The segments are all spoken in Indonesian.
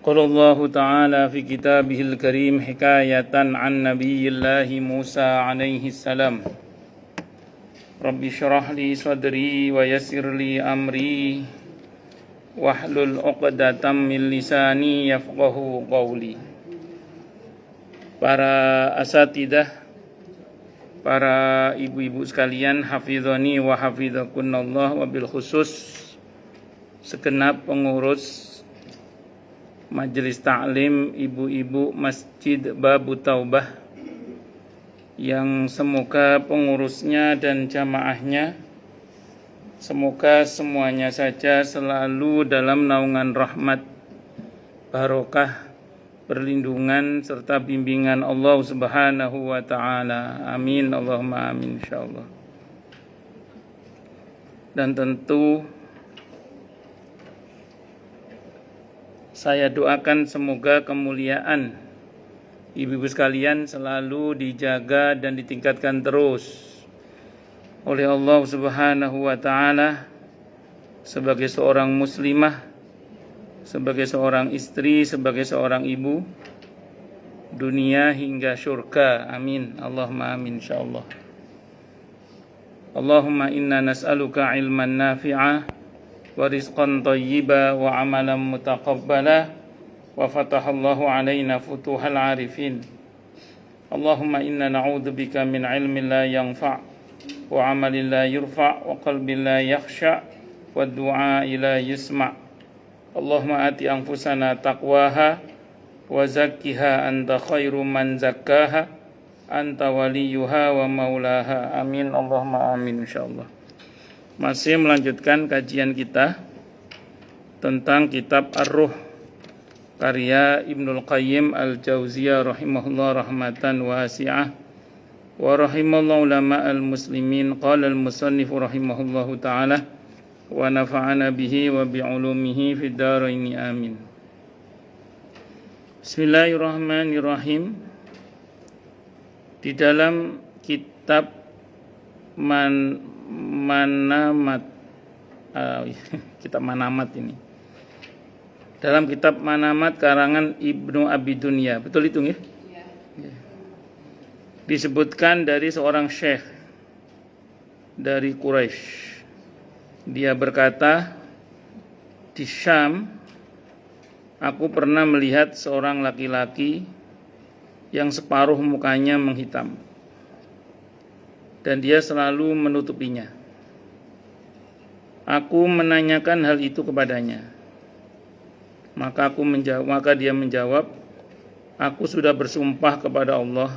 قال الله تعالى في كتابه الكريم حكاية عن نبي الله موسى عليه السلام رب اشرح لي صدري ويسر لي أمري wahlul 'uqdatam min lisani yafqahu qawli. Para asatidah, para ibu-ibu sekalian, hafizani wa hafizakunallah, wabil khusus segenap pengurus majelis taklim ibu-ibu Masjid Babu Taubah yang semoga pengurusnya dan jamaahnya semoga semuanya saja selalu dalam naungan rahmat, barokah, perlindungan serta bimbingan Allah Subhanahu wa taala. Amin Allahumma amin insyaallah. Dan tentu saya doakan semoga kemuliaan ibu-ibu sekalian selalu dijaga dan ditingkatkan terus oleh Allah Subhanahu wa taala sebagai seorang muslimah, sebagai seorang istri, sebagai seorang ibu, dunia hingga syurga. Amin Allahumma amin insyaallah. Allahumma inna nas'aluka ilman nafi'a wa rizqan thayyiba wa amalan mutaqabbala wa fatahallahu alaina futuhal arifin. Allahumma inna na'udzubika min ilmin la yanfa' wa amalin la yurfa' wa qalbin la yakhsha' wa du'a la yusma'. Allahumma ati anfusana taqwaha wa zakkiha anta khairu man zakkaha anta waliyuha wa maulaha. Amin Allahumma amin insyaallah. Masih melanjutkan kajian kita tentang kitab Ar-Ruh karya Ibnul Qayyim Al-Jauziyah rahimahullah rahmatan wasi'ah wa rahimallahu ulama al-muslimin. Qala al-musannif rahimahullahu ta'ala wa nafa'ana bihi wa bi'ulumihi fid dharaini amin. Bismillahirrahmanirrahim. Di dalam kitab Manamat kitab Manamat ini, dalam kitab Manamat karangan Ibnu Abi Dunya, betul itu nggih? Disebutkan dari seorang syekh dari Quraisy. Dia berkata, di Syam aku pernah melihat seorang laki-laki yang separuh mukanya menghitam dan dia selalu menutupinya. Aku menanyakan hal itu kepadanya. Maka dia menjawab, aku sudah bersumpah kepada Allah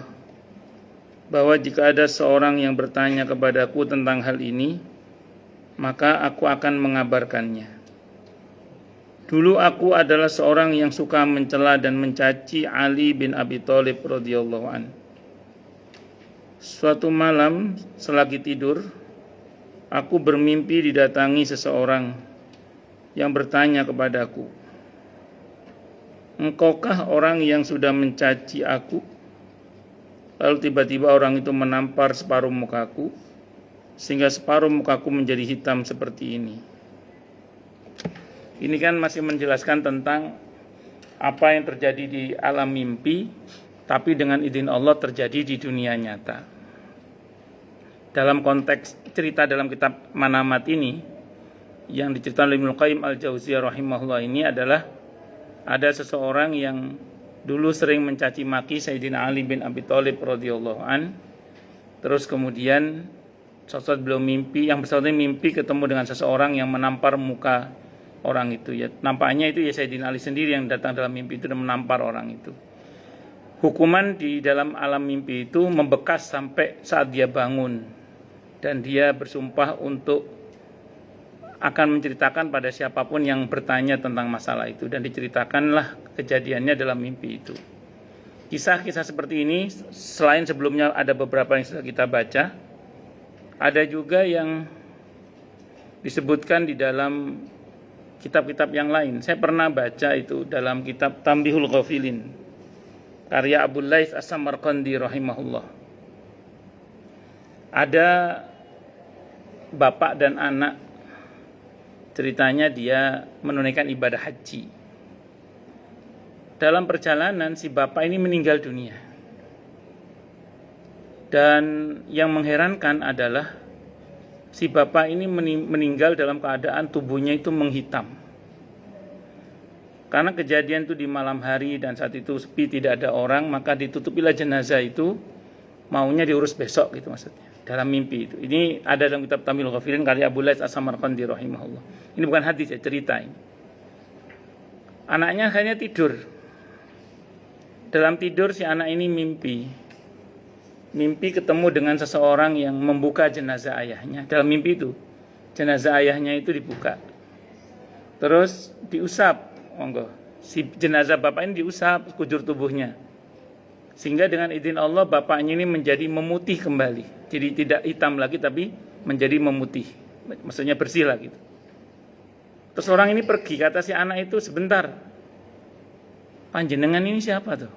bahwa jika ada seorang yang bertanya kepadaku tentang hal ini, maka aku akan mengabarkannya. Dulu aku adalah seorang yang suka mencela dan mencaci Ali bin Abi Thalib radhiyallahu an. Suatu malam selagi tidur, aku bermimpi didatangi seseorang yang bertanya kepadaku, "Engkaukah orang yang sudah mencaci aku?" Lalu tiba-tiba orang itu menampar separuh mukaku, sehingga separuh mukaku menjadi hitam seperti ini. Ini kan masih menjelaskan tentang apa yang terjadi di alam mimpi, tapi dengan izin Allah terjadi di dunia nyata. Dalam konteks cerita dalam kitab Manamat ini, yang diceritakan oleh Ibnu Qayyim Al-Jauziyah rahimahullah ini adalah ada seseorang yang dulu sering mencaci maki Sayyidina Ali bin Abi Thalib radhiyallahu an. Terus kemudian saat beliau mimpi, yang bersangkutan mimpi ketemu dengan seseorang yang menampar muka orang itu. Ya, nampaknya itu ya Sayyidina Ali sendiri yang datang dalam mimpi itu dan menampar orang itu. Hukuman di dalam alam mimpi itu membekas sampai saat dia bangun, dan dia bersumpah untuk akan menceritakan pada siapapun yang bertanya tentang masalah itu, dan diceritakanlah kejadiannya dalam mimpi itu. Kisah-kisah seperti ini selain sebelumnya ada beberapa yang sudah kita baca, ada juga yang disebutkan di dalam kitab-kitab yang lain. Saya pernah baca itu dalam kitab Tambihul Ghafilin karya Abu Laits As-Samarqandi rahimahullah. Ada bapak dan anak, ceritanya dia menunaikan ibadah haji. dalam perjalanan si bapak ini meninggal dunia. Dan yang mengherankan adalah si bapak ini meninggal dalam keadaan tubuhnya itu menghitam. Karena kejadian itu di malam hari dan saat itu sepi, tidak ada orang, maka ditutupilah jenazah itu, maunya diurus besok gitu maksudnya. Dalam mimpi itu. Ini ada dalam kitab Tamil Ghafilin karya Abu Laits As-Samarqandi rahimahullah. Ini bukan hadis ya, cerita ini. Anaknya akhirnya tidur. Dalam tidur si anak ini mimpi ketemu dengan seseorang yang membuka jenazah ayahnya. Dalam mimpi itu jenazah ayahnya itu dibuka, terus diusap, si jenazah bapak ini diusap sekujur tubuhnya, sehingga dengan izin Allah bapaknya ini menjadi memutih kembali. Jadi tidak hitam lagi tapi menjadi memutih, maksudnya bersih lah gitu. Terus orang ini pergi, kata si anak itu, sebentar, panjenengan ini siapa tuh?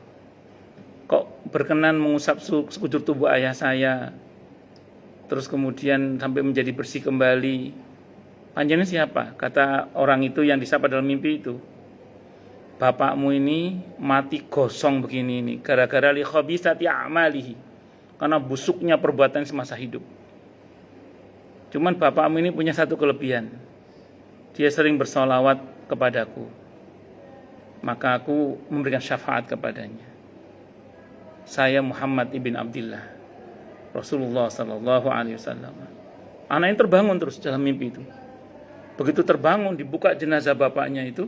Kok berkenan mengusap sekujur tubuh ayah saya, terus kemudian sampai menjadi bersih kembali? Panjenengan siapa? Kata orang itu yang disapa dalam mimpi itu, bapakmu ini mati gosong begini ini gara-gara li khabisati a'malihi, karena busuknya perbuatan semasa hidup. Cuman bapakmu ini punya satu kelebihan, dia sering bersolawat kepadaku, maka aku memberikan syafaat kepadanya. Saya Muhammad ibn Abdillah, Rasulullah sallallahu alaihi wasallam. Anak ini terbangun terus dalam mimpi itu. Begitu terbangun, dibuka jenazah bapaknya itu,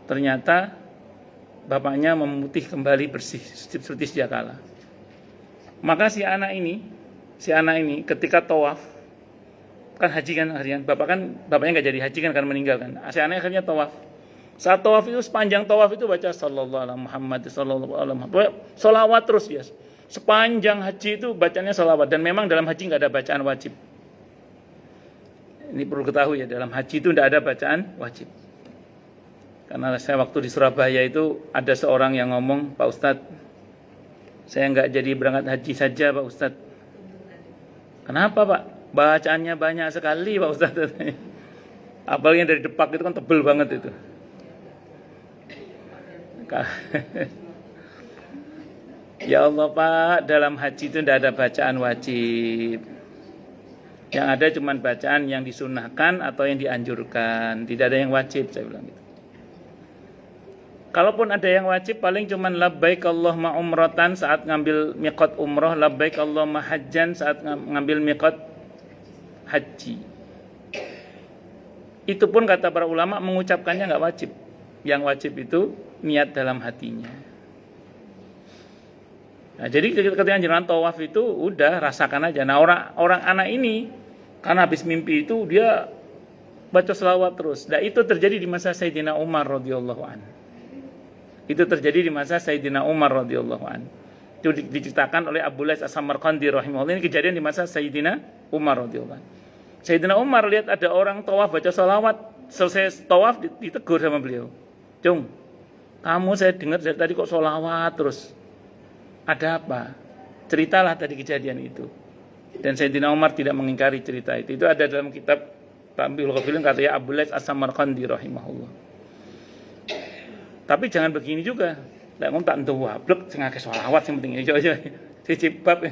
ternyata bapaknya memutih kembali bersih seperti sedia kala. Maka si anak ini ketika tawaf, kan haji kan harian, bapaknya nggak jadi haji kan karena meninggal kan. Si anaknya akhirnya tawaf. Saat tawaf itu, sepanjang tawaf itu baca sallallahu alaihi Muhammad sallallahu alaihi Muhammad. Salawat terus ya. Sepanjang haji itu bacanya salawat, dan memang dalam haji nggak ada bacaan wajib. Ini perlu ketahui ya, dalam haji itu tidak ada bacaan wajib. Karena saya waktu di Surabaya itu ada seorang yang ngomong, Pak Ustadz, saya nggak jadi berangkat haji saja Pak Ustadz. Kenapa Pak? Bacaannya banyak sekali Pak Ustadz. Apalagi yang dari Depak itu kan tebel banget itu. Ya Allah Pak, dalam haji itu tidak ada bacaan wajib. Yang ada cuma bacaan yang disunahkan atau yang dianjurkan, tidak ada yang wajib, saya bilang gitu. Kalaupun ada yang wajib, paling cuma labbaik Allahumma umratan saat ngambil miqat umroh, labbaik Allahumma hajjan saat ngambil miqat haji. Itu pun kata para ulama mengucapkannya nggak wajib. Yang wajib itu niat dalam hatinya. Nah, jadi ketika jenengan tawaf itu udah rasakan aja. Nah, orang anak ini karena habis mimpi itu dia baca selawat terus. Nah, itu terjadi di masa Sayyidina Umar radhiyallahu anhu. Itu terjadi di masa Sayyidina Umar radhiyallahu anhu. Itu diceritakan oleh Abu Laits As-Samarqandi rahimahullah. Ini kejadian di masa Sayyidina Umar radhiyallahu anhu. Sayyidina Umar lihat ada orang tawaf baca selawat, selesai tawaf ditegur sama beliau. Cung, kamu saya dengar dari tadi kok selawat terus. Ada apa? Ceritalah tadi kejadian itu. Dan Sayyidina Umar tidak mengingkari cerita itu. Itu ada dalam kitab Tamil Ghafilin katanya Abu Laits As-Samarqandi rahimahullah. Tapi jangan begini juga. Lah ngomong tak entuh wablek sing akeh selawat sing penting aja cicipap.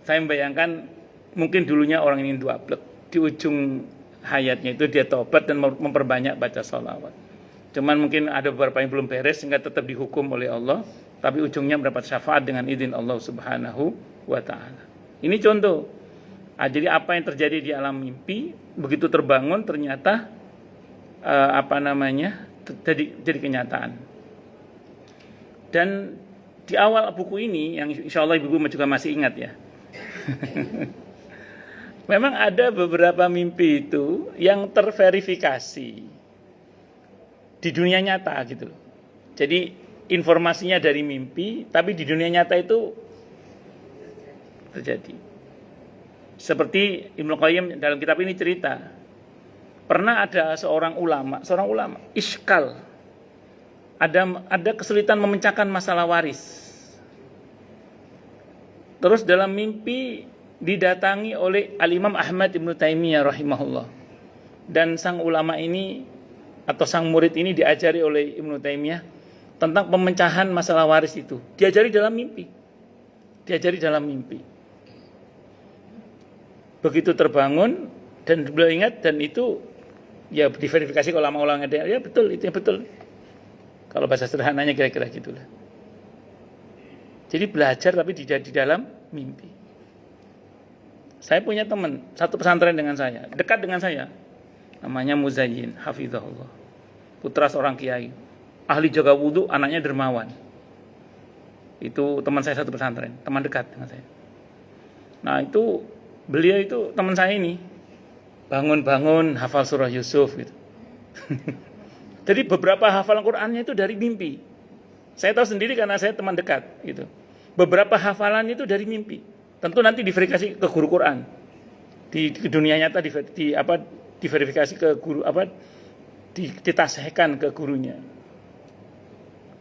Saya membayangkan mungkin dulunya orang ini duablek. Di ujung hayatnya itu dia tobat dan memperbanyak baca sholawat. Cuman mungkin ada beberapa yang belum beres sehingga tetap dihukum oleh Allah, tapi ujungnya mendapat syafaat dengan izin Allah Subhanahu wa taala. Ini contoh. Jadi apa yang terjadi di alam mimpi, begitu terbangun ternyata jadi kenyataan. Dan di awal buku ini yang insyaallah ibu juga masih ingat ya. Memang ada beberapa mimpi itu yang terverifikasi di dunia nyata gitu loh. Jadi informasinya dari mimpi, tapi di dunia nyata itu terjadi. Seperti Ibnu Qayyim dalam kitab ini cerita, pernah ada seorang ulama iskal, ada kesulitan memecahkan masalah waris. Terus dalam mimpi didatangi oleh Al-Imam Ahmad Ibn Taimiyah rahimahullah. Dan sang ulama ini atau sang murid ini diajari oleh Ibn Taimiyah, tentang pemecahan masalah waris itu. Diajari dalam mimpi. Diajari dalam mimpi. Begitu terbangun dan beliau ingat, dan itu ya diverifikasi ke ulama-ulama, ya betul, itu ya betul. Kalau bahasa sederhananya kira-kira gitulah. Jadi belajar tapi di dalam mimpi. Saya punya teman satu pesantren dengan saya, dekat dengan saya, namanya Muzayyin hafizahullah, putra seorang kiai, ahli jaga wudhu, anaknya dermawan. Itu teman saya satu pesantren, teman dekat dengan saya. Nah itu beliau itu teman saya ini bangun-bangun hafal surah Yusuf gitu. Jadi beberapa hafalan Qur'annya itu dari mimpi. Saya tahu sendiri karena saya teman dekat gitu. Beberapa hafalan itu dari mimpi. Tentu nanti diverifikasi ke guru Quran. Di dunia nyata diverifikasi ke guru ditasihkan ke gurunya.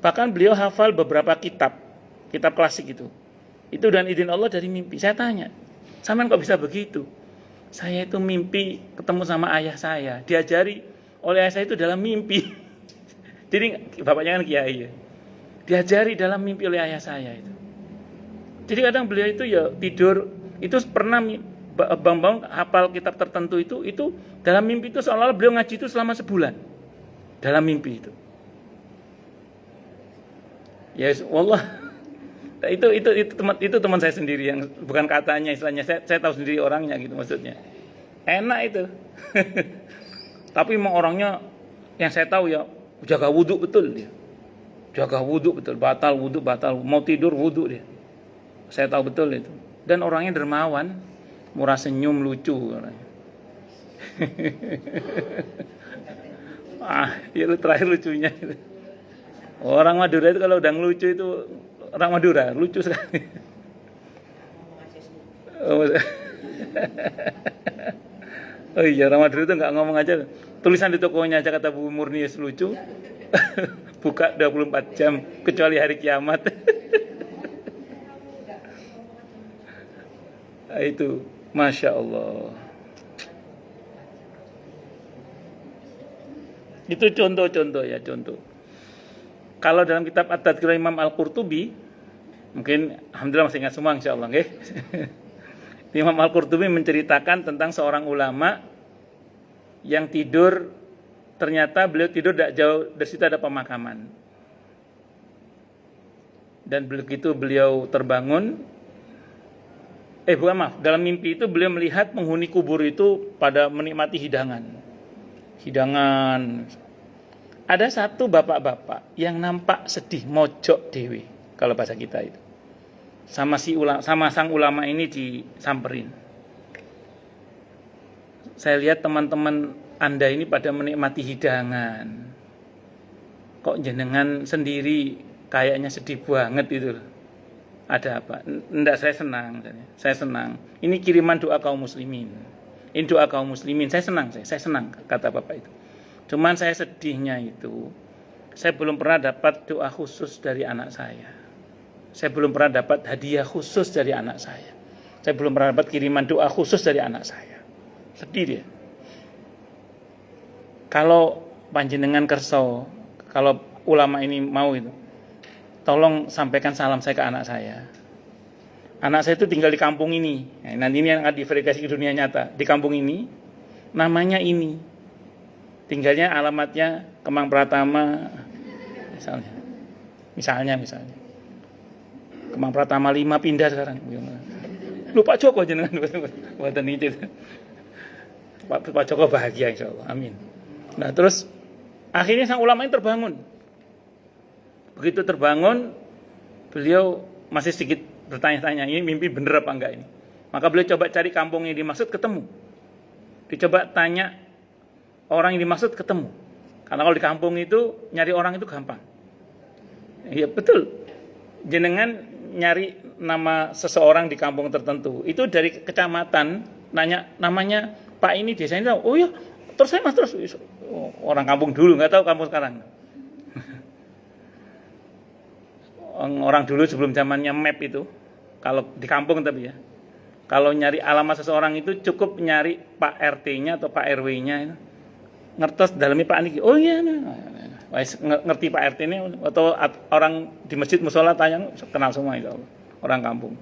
Bahkan beliau hafal beberapa kitab klasik itu. Itu dan izin Allah dari mimpi. Saya tanya, "Sampean kok bisa begitu?" "Saya itu mimpi ketemu sama ayah saya, diajari oleh ayah saya itu dalam mimpi." Jadi bapaknya kan kiai ya. Diajari dalam mimpi oleh ayah saya itu. Jadi kadang beliau itu ya tidur, itu pernah Bambang hafal kitab tertentu itu dalam mimpi itu seolah-olah beliau ngaji itu selama sebulan. Dalam mimpi itu. Ya wallah. Itu teman saya sendiri yang bukan katanya, istilahnya saya tahu sendiri orangnya gitu maksudnya. Enak itu. Tapi memang orangnya yang saya tahu ya jaga wudhu betul dia. Jaga wudhu betul, batal, mau tidur wudhu dia. Saya tahu betul itu. Dan orangnya dermawan, murah senyum, lucu orangnya. Itu terakhir lucunya itu. Orang Madura itu kalau udah ngelucu itu, orang Madura lucu sekali. Oh iya, orang Madura itu nggak ngomong aja. Tulisan di tokonya aja kata Bu Murni lucu. Buka 24 jam kecuali hari kiamat. Itu Masya Allah. Itu contoh-contoh ya, contoh. Kalau dalam kitab At-Tadhkirah Imam Al-Qurtubi, mungkin alhamdulillah masih ingat semua insyaallah nggih. Imam Al-Qurtubi menceritakan tentang seorang ulama yang tidur, ternyata beliau tidur tidak jauh dari situ ada pemakaman. Dan begitu beliau terbangun, dalam mimpi itu beliau melihat penghuni kubur itu pada menikmati hidangan. Ada satu bapak-bapak yang nampak sedih, mojok dewe kalau bahasa kita itu. Sama sang ulama ini disamperin. Saya lihat teman-teman Anda ini pada menikmati hidangan. Kok jenengan sendiri kayaknya sedih banget itu. Ada apa? Enggak, saya senang. Ini kiriman doa kaum muslimin. Ini doa kaum muslimin. Saya senang kata bapak itu. Cuman saya sedihnya itu, saya belum pernah dapat doa khusus dari anak saya. Saya belum pernah dapat hadiah khusus dari anak saya. Saya belum pernah dapat kiriman doa khusus dari anak saya. Sedih dia. Kalau panjenengan kerso, kalau ulama ini mau itu, tolong sampaikan salam saya ke anak saya. Anak saya itu tinggal di kampung ini. Nah, nanti ini yang akan diverifikasi ke dunia nyata. Di kampung ini, namanya ini. Tinggalnya alamatnya Kemang Pratama, misalnya. Kemang Pratama 5 pindah sekarang. Lupa Joko jenengan buatan itu. Pak Joko bahagia insyaallah. Amin. Nah, terus akhirnya sang ulama ini terbangun. Begitu terbangun, beliau masih sedikit bertanya-tanya, ini mimpi bener apa enggak ini. Maka beliau coba cari kampung yang dimaksud, ketemu. Dicoba tanya orang yang dimaksud, ketemu. Karena kalau di kampung itu nyari orang itu gampang. Iya betul. Jenengan nyari nama seseorang di kampung tertentu, itu dari kecamatan nanya namanya Pak ini desa ini. Oh iya, terus saya mas terus orang kampung dulu, nggak tahu kampung sekarang. Orang dulu sebelum zamannya map itu, kalau di kampung tapi ya, kalau nyari alamat seseorang itu cukup nyari Pak RT-nya atau Pak RW-nya, ngertos dalamnya Pak Niki. Oh iya, Ngerti Pak RT ini atau orang di masjid musola tanya, kenal semua itu orang kampung.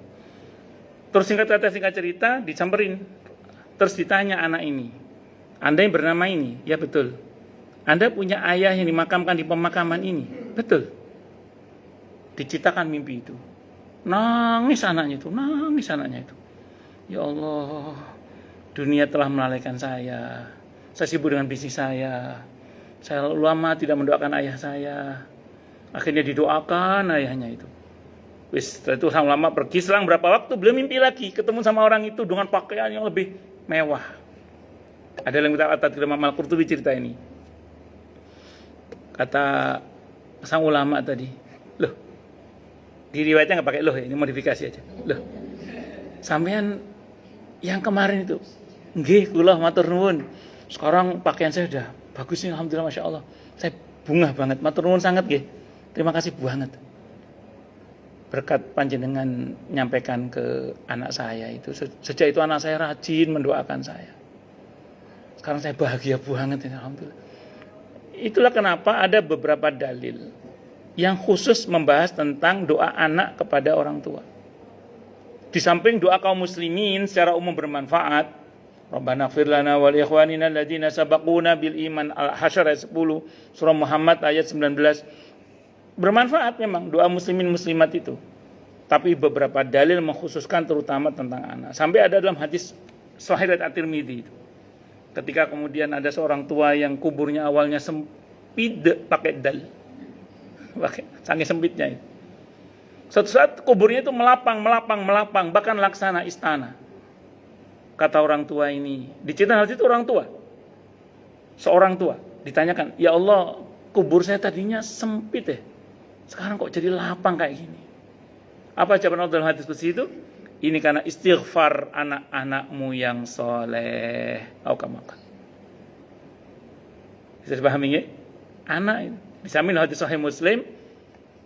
Terus singkat cerita disamperin. Terus ditanya anak ini, Anda yang bernama ini? Ya betul. Anda punya ayah yang dimakamkan di pemakaman ini? Betul. Diceritakan mimpi itu. Nangis anaknya itu. Ya Allah, dunia telah melalaikan saya. Saya sibuk dengan bisnis saya. Saya lama tidak mendoakan ayah saya. Akhirnya didoakan ayahnya itu. Setelah itu sama lama pergi, selang berapa waktu beliau mimpi lagi ketemu sama orang itu dengan pakaian yang lebih mewah. Ada yang kita kata Imam Al-Qurtubi cerita ini. Kata sang ulama tadi, loh, di riwayatnya nggak pakai loh, ini modifikasi aja. Loh, sampean yang kemarin itu, nggih kula matur nuwun. Sekarang pakaian saya udah bagus nih, alhamdulillah, masya Allah. Saya bungah banget, matur nuwun sangat nggih. Terima kasih banget. Berkat panjenengan nyampaikan ke anak saya itu. Sejak itu anak saya rajin mendoakan saya. Sekarang saya bahagia banget ini, alhamdulillah. Itulah kenapa ada beberapa dalil yang khusus membahas tentang doa anak kepada orang tua. Di samping doa kaum muslimin secara umum bermanfaat, Rabbana ighfir lana wa li ikhwanina alladziina sabaquna bil iman, Al-Hasyr ayat 10, surah Muhammad ayat 19. Bermanfaat memang doa muslimin muslimat itu. Tapi beberapa dalil mengkhususkan terutama tentang anak. Sampai ada dalam hadis Sahih riwayat At-Tirmidzi itu. Ketika kemudian ada seorang tua yang kuburnya awalnya sempit pakai dal. Saking sempitnya itu. Suatu saat kuburnya itu melapang, bahkan laksana istana. Kata orang tua ini, diceritakan itu orang tua. Seorang tua ditanyakan, "Ya Allah, kubur saya tadinya sempit ya. Sekarang kok jadi lapang kayak gini?" Apa jawaban Allah dalam hadis kursi itu? Ini karena istighfar anak-anakmu yang soleh. Bisa dipahami ya? Anak itu. Disamping hadis Sahih Muslim,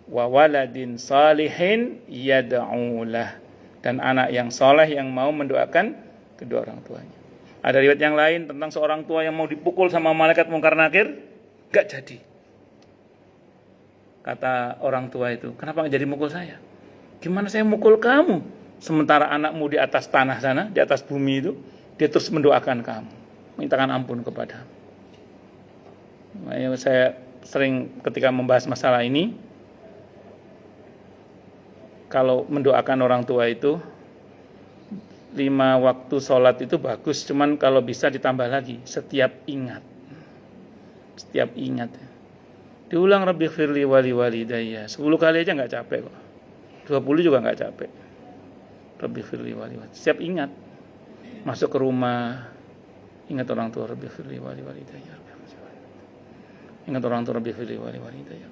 wa waladin salihin yad'ulah, dan anak yang soleh yang mau mendoakan kedua orang tuanya. Ada riwayat yang lain tentang seorang tua yang mau dipukul sama malaikat mungkar nakir, gak jadi. Kata orang tua itu, kenapa gak jadi mukul saya? Gimana saya mukul kamu? Sementara anakmu di atas tanah sana, di atas bumi itu, dia terus mendoakan kamu, mintakan ampun kepadamu. Makanya saya sering ketika membahas masalah ini, kalau mendoakan orang tua itu 5 waktu sholat itu bagus, cuman kalau bisa ditambah lagi setiap ingat. Diulang Rabbighfirli wali walidayya 10 kali aja nggak capek kok. 20 juga nggak capek. Rabbighfirli wali walidayya. Setiap ingat, masuk ke rumah, ingat orang tua, Rabbighfirli wali walidayya. Ingat orang tua, Rabbighfirli wali walidayya.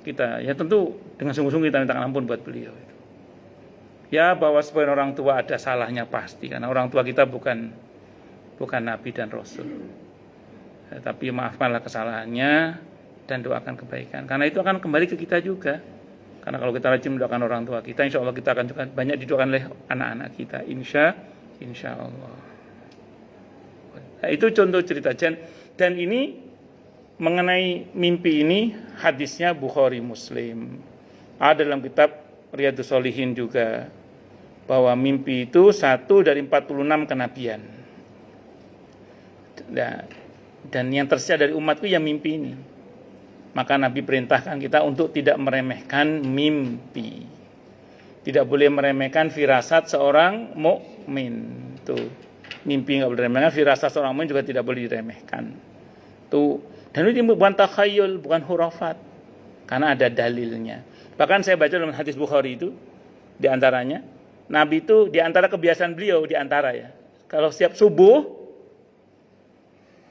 Kita ya tentu dengan sungguh-sungguh kita minta ampun buat beliau itu. Ya, bahwa sebagian orang tua ada salahnya pasti, karena orang tua kita bukan nabi dan rasul. Ya, tapi maafkanlah kesalahannya dan doakan kebaikan, karena itu akan kembali ke kita juga. Karena kalau kita rajin mendoakan orang tua kita, insya Allah kita akan juga banyak didoakan oleh anak-anak kita, insya Allah. Nah, itu contoh cerita. Dan ini mengenai mimpi ini hadisnya Bukhari Muslim. Ada dalam kitab Riyadhus Shalihin juga, bahwa mimpi itu 1 dari 46 kenabian. Dan yang tersisa dari umatku yang mimpi ini. Maka Nabi perintahkan kita untuk tidak meremehkan mimpi. Tidak boleh meremehkan firasat seorang mukmin. Tuh, mimpi enggak boleh diremehkan, firasat seorang mukmin juga tidak boleh diremehkan. Tuh, dan ini bukan takhayul, bukan hurafat. Karena ada dalilnya. Bahkan saya baca dalam hadis Bukhari itu, di antaranya, Nabi itu di antara kebiasaan beliau, di antara ya, kalau setiap subuh,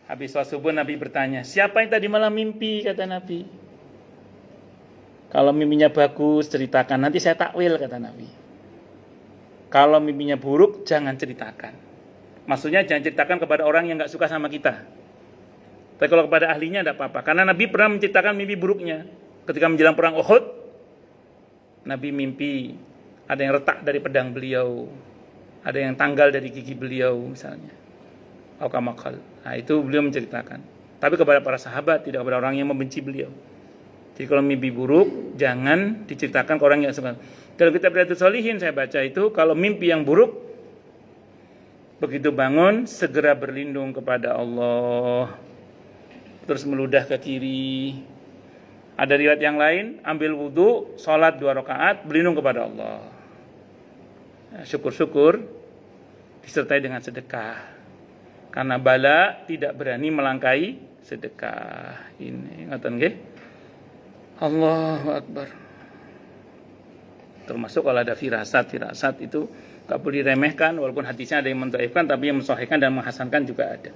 habis sholat subuh Nabi bertanya, siapa yang tadi malam mimpi, kata Nabi. Kalau mimpinya bagus, ceritakan, nanti saya takwil, kata Nabi. Kalau mimpinya buruk, jangan ceritakan. Maksudnya jangan ceritakan kepada orang yang gak suka sama kita. Tapi kalau kepada ahlinya tidak apa-apa. Karena Nabi pernah menceritakan mimpi buruknya. Ketika menjelang perang Uhud, Nabi mimpi ada yang retak dari pedang beliau, ada yang tanggal dari gigi beliau misalnya. Nah, itu beliau menceritakan. Tapi kepada para sahabat, tidak kepada orang yang membenci beliau. Jadi kalau mimpi buruk, jangan diceritakan ke orang yang suka. Dalam kitab Riyadhus Shalihin saya baca itu, kalau mimpi yang buruk, begitu bangun, segera berlindung kepada Allah. Terus meludah ke kiri. Ada riwayat yang lain, ambil wudhu, sholat 2 rakaat, berlindung kepada Allah. Syukur-syukur disertai dengan sedekah. Karena bala tidak berani melangkahi sedekah. Ini ingatan nggih? Allahu Akbar. Termasuk kalau ada firasat itu tak boleh diremehkan, walaupun hadisnya ada yang mendhaifkan, tapi yang mensahihkan dan menghasankan juga ada.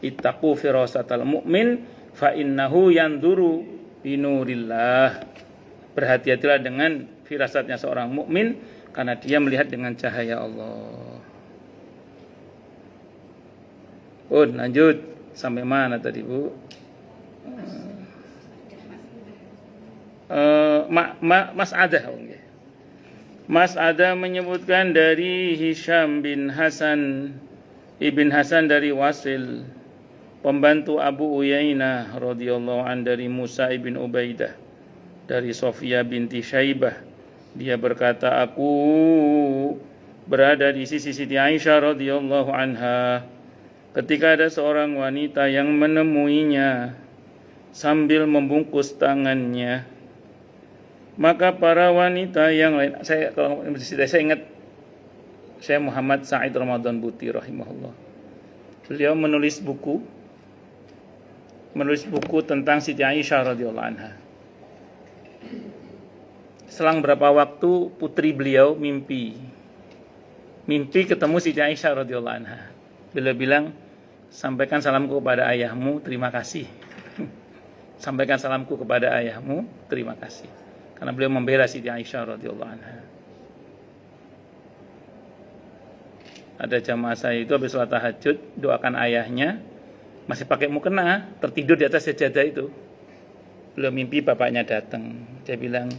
Ittaqu firasatal mu'min fa innahu yanduru binurillah. Berhati-hatilah dengan firasatnya seorang mukmin karena dia melihat dengan cahaya Allah. Lanjut sampai mana tadi, Bu? Mas Ada. Mas Ada menyebutkan dari Hisham bin Hasan Ibn Hasan dari Wasil, pembantu Abu Uyainah radhiyallahu an, dari Musa ibn Ubaidah dari Sofia binti Syaibah. Dia berkata, aku berada di sisi Siti Aisyah radhiyallahu anha ketika ada seorang wanita yang menemuinya sambil membungkus tangannya. Maka para wanita yang lain, saya ingat saya Muhammad Said Ramadan Buti rahimahullah. Beliau menulis buku tentang Siti Aisyah radhiyallahu anha. Selang berapa waktu putri beliau mimpi ketemu Siti Aisyah radhiyallahu anha. Beliau bilang, sampaikan salamku kepada ayahmu, terima kasih. Sampaikan salamku kepada ayahmu, terima kasih. Karena beliau membela Siti Aisyah radhiyallahu anha. Ada jamaah saya itu habis sholat tahajud, doakan ayahnya, masih pakai mukena, tertidur di atas sajadah itu. Beliau mimpi bapaknya datang. Dia bilang,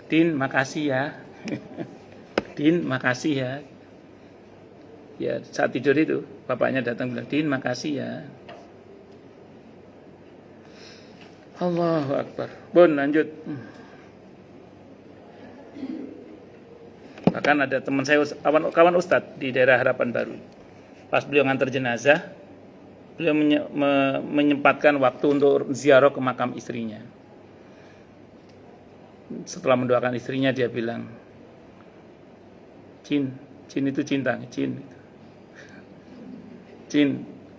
Din, makasih ya. Din, makasih ya. Ya, saat tidur itu, bapaknya datang bilang, Din, makasih ya. Allahu Akbar. Lanjut. Bahkan ada teman saya, kawan ustadz di daerah Harapan Baru. Pas beliau ngantar jenazah, beliau menyempatkan waktu untuk ziarah ke makam istrinya. Setelah mendoakan istrinya, dia bilang, Cin itu cinta, Cin,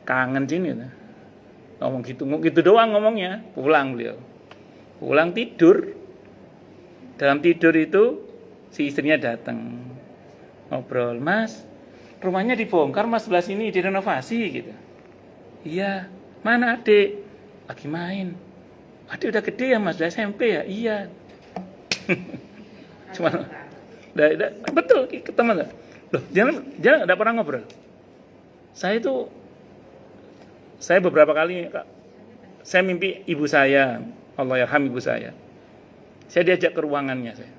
kangen Cin gitu. Ngomong gitu doang ngomongnya. Pulang tidur. Dalam tidur itu si istrinya datang, ngobrol, Mas, rumahnya dibongkar Mas, sebelah sini direnovasi gitu. Iya, mana adik? Lagi main. Adik udah gede ya Mas, udah SMP ya? Iya. Cuma, betul, ketemu. Loh, jangan nggak pernah ngobrol. Saya beberapa kali, saya mimpi ibu saya, Allah yarham ibu saya. Saya diajak ke ruangannya saya.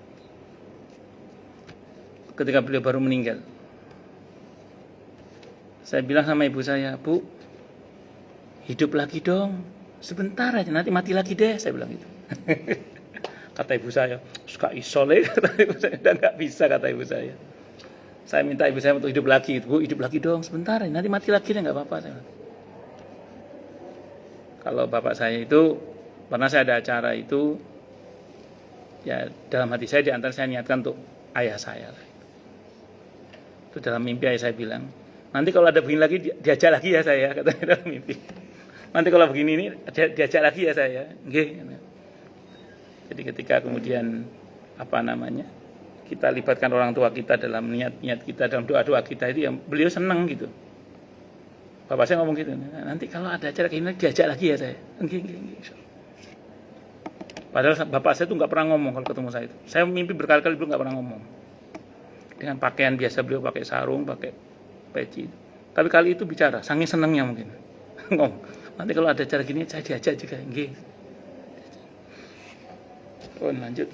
Ketika beliau baru meninggal, saya bilang sama ibu saya, Bu, hidup lagi dong, sebentar aja, nanti mati lagi deh, saya bilang gitu. Kata ibu saya, suka isole, kata ibu saya, udah nggak bisa, kata ibu saya. Saya minta ibu saya untuk hidup lagi, Bu, hidup lagi dong, sebentar aja, nanti mati lagi deh, nggak apa-apa. Saya bilang. Kalau bapak saya itu, pernah saya ada acara itu, ya dalam hati saya, di antara saya niatkan untuk ayah saya. Itu dalam mimpi ayah saya bilang, nanti kalau ada begini lagi diajak lagi ya saya, katanya dalam mimpi. Nanti kalau begini ini diajak lagi ya saya. Nggih. Jadi ketika kemudian kita libatkan orang tua kita dalam niat-niat kita, dalam doa-doa kita itu, ya beliau senang gitu. Bapak saya ngomong gitu, nanti kalau ada acara begini diajak lagi ya saya. Nggih. Padahal bapak saya tuh nggak pernah ngomong kalau ketemu saya itu. Saya mimpi berkali-kali beliau nggak pernah ngomong. Dengan pakaian biasa beliau pakai sarung, pakai peci. Tapi kali itu bicara, saking senangnya mungkin. Ngomong, nanti kalau ada acara gini saya diajak juga, nggih. Lanjut.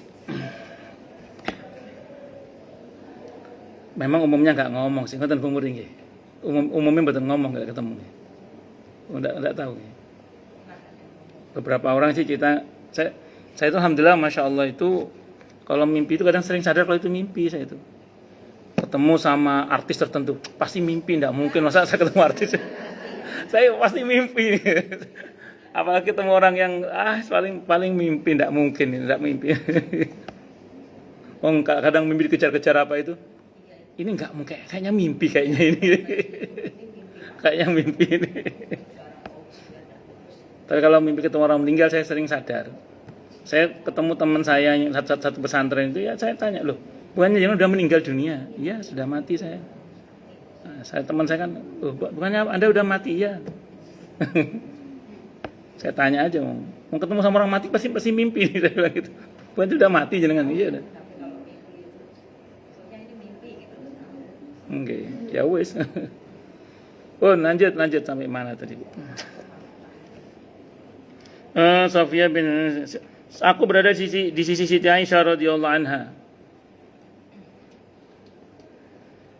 Memang umumnya nggak ngomong sih, ngoten Bung Muring nggih. Umumnya mboten ngomong, nggak ketemu. Nggak tahu. Beberapa orang sih cerita, saya itu alhamdulillah masya Allah itu kalau mimpi itu kadang sering sadar kalau itu mimpi. Saya itu ketemu sama artis tertentu pasti mimpi, tidak mungkin masa saya ketemu artis. Saya pasti mimpi. Apalagi ketemu orang yang paling mimpi, tidak mungkin, tidak mimpi. Kadang mimpi dikejar-kejar apa itu, ini nggak mungkin, kayaknya mimpi kayaknya ini. Kayaknya mimpi ini. Tapi kalau mimpi ketemu orang meninggal saya sering sadar. Saya ketemu teman saya yang satu pesantren itu, ya saya tanya, loh, bukannya jangan udah meninggal dunia? Iya, sudah mati saya. Nah, teman saya kan, oh, bukannya Anda udah mati? Iya. Saya tanya aja, mau ketemu sama orang mati pasti mimpi. Saya bilang gitu. Bukan itu udah mati jenengan? Iya udah. Oke, ya wes. Oh, lanjut sampai mana tadi? Sofia bin, aku berada di sisi Siti Aisyah radhiyallahu anha.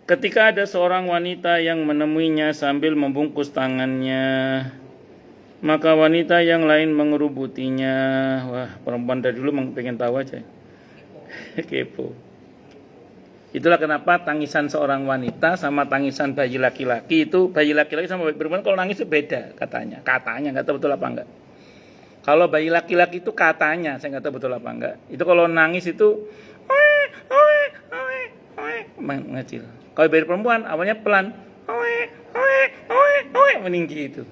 Ketika ada seorang wanita yang menemuinya sambil membungkus tangannya, maka wanita yang lain mengerubutinya. Wah, perempuan dari dulu pengen tahu aja. Kepo. Itulah kenapa tangisan seorang wanita sama tangisan bayi laki-laki itu, bayi laki-laki sama bayi perempuan kalau nangis itu beda katanya. Katanya, nggak tahu betul apa enggak. Kalau bayi laki-laki itu katanya, saya nggak tahu betul apa enggak. Itu kalau nangis itu mengecil. Kalau bayi perempuan awalnya pelan, meninggi itu.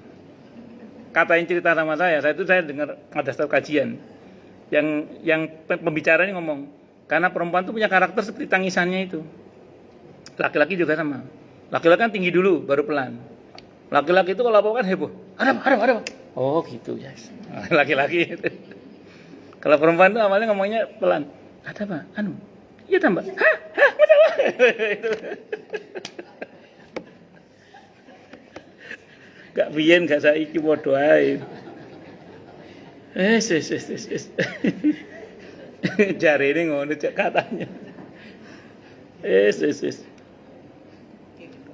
Kata yang cerita sama saya dengar ada satu kajian yang pembicaranya ngomong, karena perempuan itu punya karakter seperti tangisannya itu. Laki-laki juga sama. Laki-laki kan tinggi dulu, baru pelan. Laki-laki itu kalau apa kan heboh. Ada. Oh gitu ya. Yes. Laki-laki itu. Kalau perempuan itu awalnya ngomongnya pelan. Ada apa? Iya tambah. Hah? Itu. Gak biyen gak saiki padha ae. Jarene ngono katanya.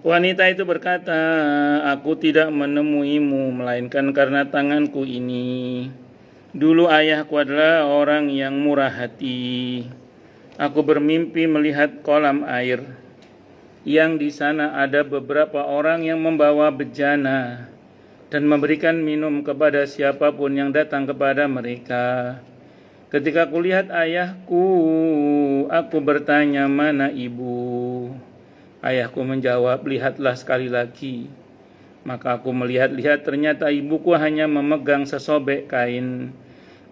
Wanita itu berkata, aku tidak menemuimu melainkan karena tanganku ini. Dulu ayahku adalah orang yang murah hati. Aku bermimpi melihat kolam air yang di sana ada beberapa orang yang membawa bejana dan memberikan minum kepada siapapun yang datang kepada mereka. Ketika aku lihat ayahku, aku bertanya, mana ibu? Ayahku menjawab, lihatlah sekali lagi. Maka aku melihat-lihat, ternyata ibuku hanya memegang sesobek kain.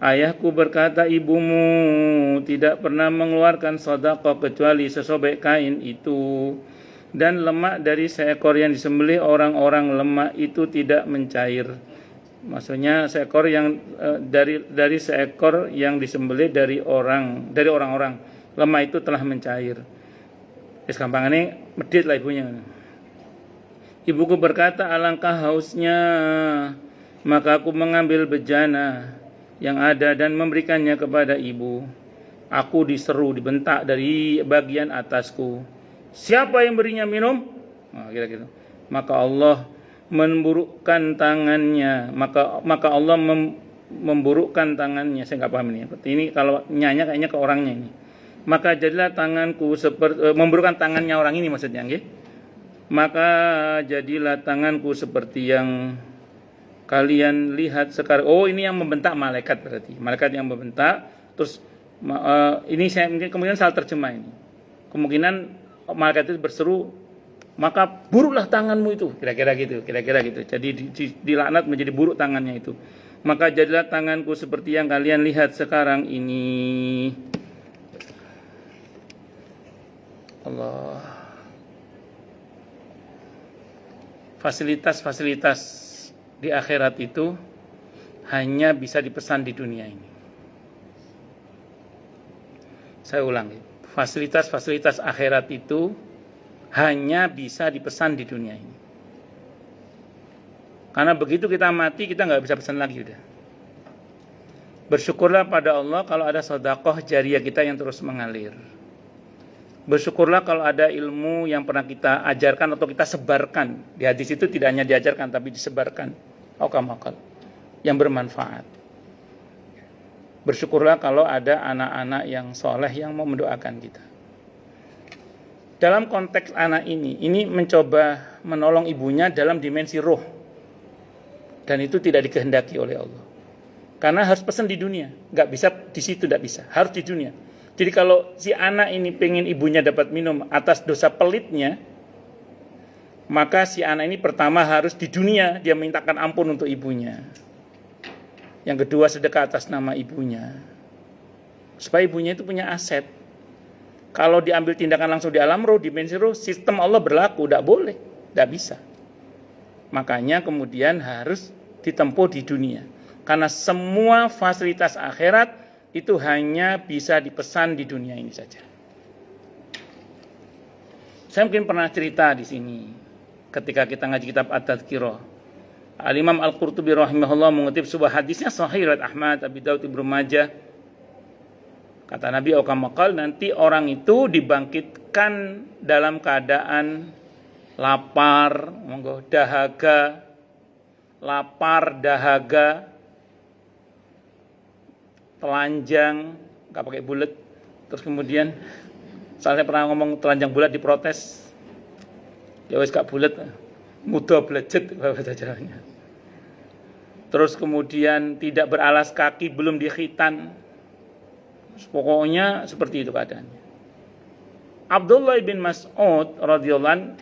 Ayahku berkata, ibumu tidak pernah mengeluarkan sedekah kecuali sesobek kain itu. Dan lemak dari seekor yang disembelih orang-orang, lemak itu tidak mencair. Maksudnya seekor yang dari seekor yang disembelih dari orang-orang, lemak itu telah mencair. Gampangane medit lah ibunya. Ibuku berkata, alangkah hausnya, maka aku mengambil bejana yang ada dan memberikannya kepada ibu. Aku diseru, dibentak dari bagian atasku. Siapa yang berinya minum? Nah, kira-kira. Maka Allah memburukkan tangannya. Maka Allah memburukkan tangannya. Saya nggak paham ini. Ini kalau nyanyi kayaknya ke orangnya ini. Maka jadilah tanganku seperti memburukkan tangannya orang ini maksudnya, nggih. Maka jadilah tanganku seperti yang kalian lihat sekarang. Oh, ini yang membentak malaikat berarti. Malaikat yang membentak. Terus ini saya mungkin kemudian salah terjemah ini. Kemungkinan malaikat itu berseru, maka buruklah tanganmu itu. Kira-kira gitu. Jadi dilaknat menjadi buruk tangannya itu. Maka jadilah tanganku seperti yang kalian lihat sekarang ini. Allah. Fasilitas-fasilitas di akhirat itu hanya bisa dipesan di dunia ini. Saya ulangi, fasilitas-fasilitas akhirat itu hanya bisa dipesan di dunia ini. Karena begitu kita mati, kita nggak bisa pesan lagi udah. Bersyukurlah pada Allah kalau ada sedekah jariah kita yang terus mengalir. Bersyukurlah kalau ada ilmu yang pernah kita ajarkan atau kita sebarkan. Di hadis itu tidak hanya diajarkan tapi disebarkan. Akal yang bermanfaat. bersyukurlah kalau ada anak-anak yang soleh yang mau mendoakan kita. Dalam konteks anak ini mencoba menolong ibunya dalam dimensi roh. Dan itu tidak dikehendaki oleh Allah. Karena harus pesan di dunia. Nggak bisa di situ, nggak bisa. Harus di dunia. Jadi kalau si anak ini pengen ibunya dapat minum atas dosa pelitnya, maka si anak ini pertama harus di dunia dia mintakan ampun untuk ibunya. Yang kedua sedekah atas nama ibunya. Supaya ibunya itu punya aset. Kalau diambil tindakan langsung di alam roh, dimensi roh, sistem Allah berlaku, tidak boleh, tidak bisa. Makanya kemudian harus ditempuh di dunia. Karena semua fasilitas akhirat itu hanya bisa dipesan di dunia ini saja. Saya mungkin pernah cerita di sini ketika kita ngaji kitab At-Tadhkirah. Al-Imam Al-Qurtubi rahimahullah mengutip sebuah hadisnya sahih riwayat Ahmad, Abi Daud, Ibnu Majah. Kata Nabi Okamakal, nanti orang itu dibangkitkan dalam keadaan lapar, dahaga, telanjang, nggak pakai bulat. Terus kemudian, saya pernah ngomong telanjang bulat diprotes. Ya wis gak bulat, mudah belajet bahasa Jawanya. Terus kemudian tidak beralas kaki, belum dikhitan. Pokoknya seperti itu keadaannya. Abdullah bin Mas'ud radhiyallahu anhu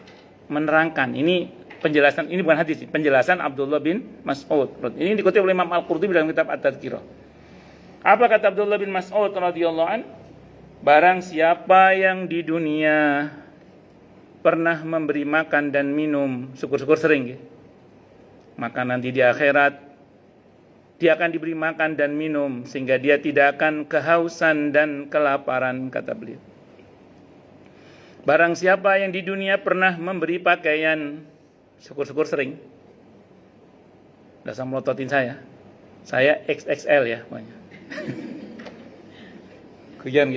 menerangkan, ini penjelasan, ini bukan hadis, penjelasan Abdullah bin Mas'ud. Ini dikutip oleh Imam Al-Qurtubi dalam kitab At-Tadhkirah. Apa kata Abdullah bin Mas'ud radhiyallahu anhu? Barang siapa yang di dunia pernah memberi makan dan minum, syukur-syukur sering ya, maka nanti di akhirat dia akan diberi makan dan minum sehingga dia tidak akan kehausan dan kelaparan, kata beliau. Barang siapa yang di dunia pernah memberi pakaian, syukur-syukur sering. Gak usah melototin saya XXL ya pokoknya. Kuyan.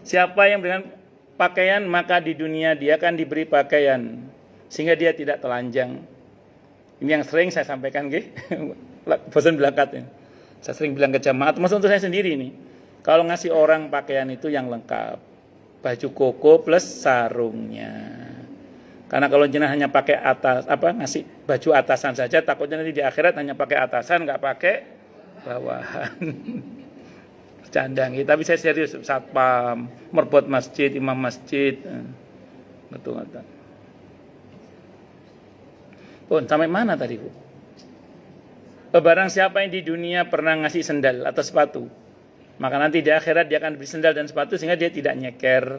Siapa yang dengan pakaian, maka di dunia dia akan diberi pakaian sehingga dia tidak telanjang. Ini yang sering saya sampaikan, bosan belangkat. Saya sering bilang ke jamaah, termasuk untuk saya sendiri nih. Kalau ngasih orang pakaian itu yang lengkap, baju koko plus sarungnya. Karena kalau jenah hanya pakai ngasih baju atasan saja, takutnya nanti di akhirat hanya pakai atasan, nggak pakai bawahan. Bercanda gitu. Tapi saya serius, satpam, merbot masjid, imam masjid, betul. Sampai mana tadi, Bu? Barang siapa yang di dunia pernah ngasih sendal atau sepatu, maka nanti di akhirat dia akan beri sendal dan sepatu sehingga dia tidak nyeker.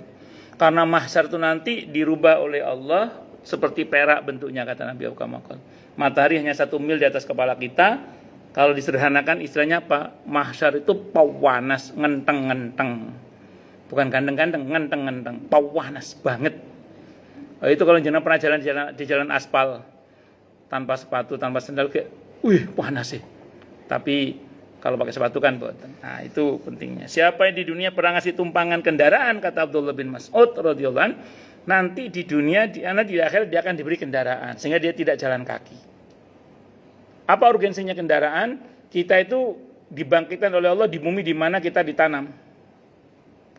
Karena mahsyar itu nanti dirubah oleh Allah seperti perak bentuknya, kata Nabi Okamakal. Matahari hanya 1 mil di atas kepala kita. Kalau disederhanakan istilahnya apa? Mahsyar itu pawanas, ngenteng-ngenteng. Bukan ganteng-ganteng, ngenteng-ngenteng. Pawanas banget. Itu kalau jenengan pernah jalan di jalan aspal tanpa sepatu, tanpa sendal, kayak, panas sih. Tapi kalau pakai sepatu kan boten. Nah, itu pentingnya. Siapa yang di dunia pernah ngasih tumpangan kendaraan, kata Abdullah bin Mas'ud radhiyallahu anhu, nanti di dunia di akhir dia akan diberi kendaraan sehingga dia tidak jalan kaki. Apa urgensinya kendaraan? Kita itu dibangkitkan oleh Allah di bumi di mana kita ditanam.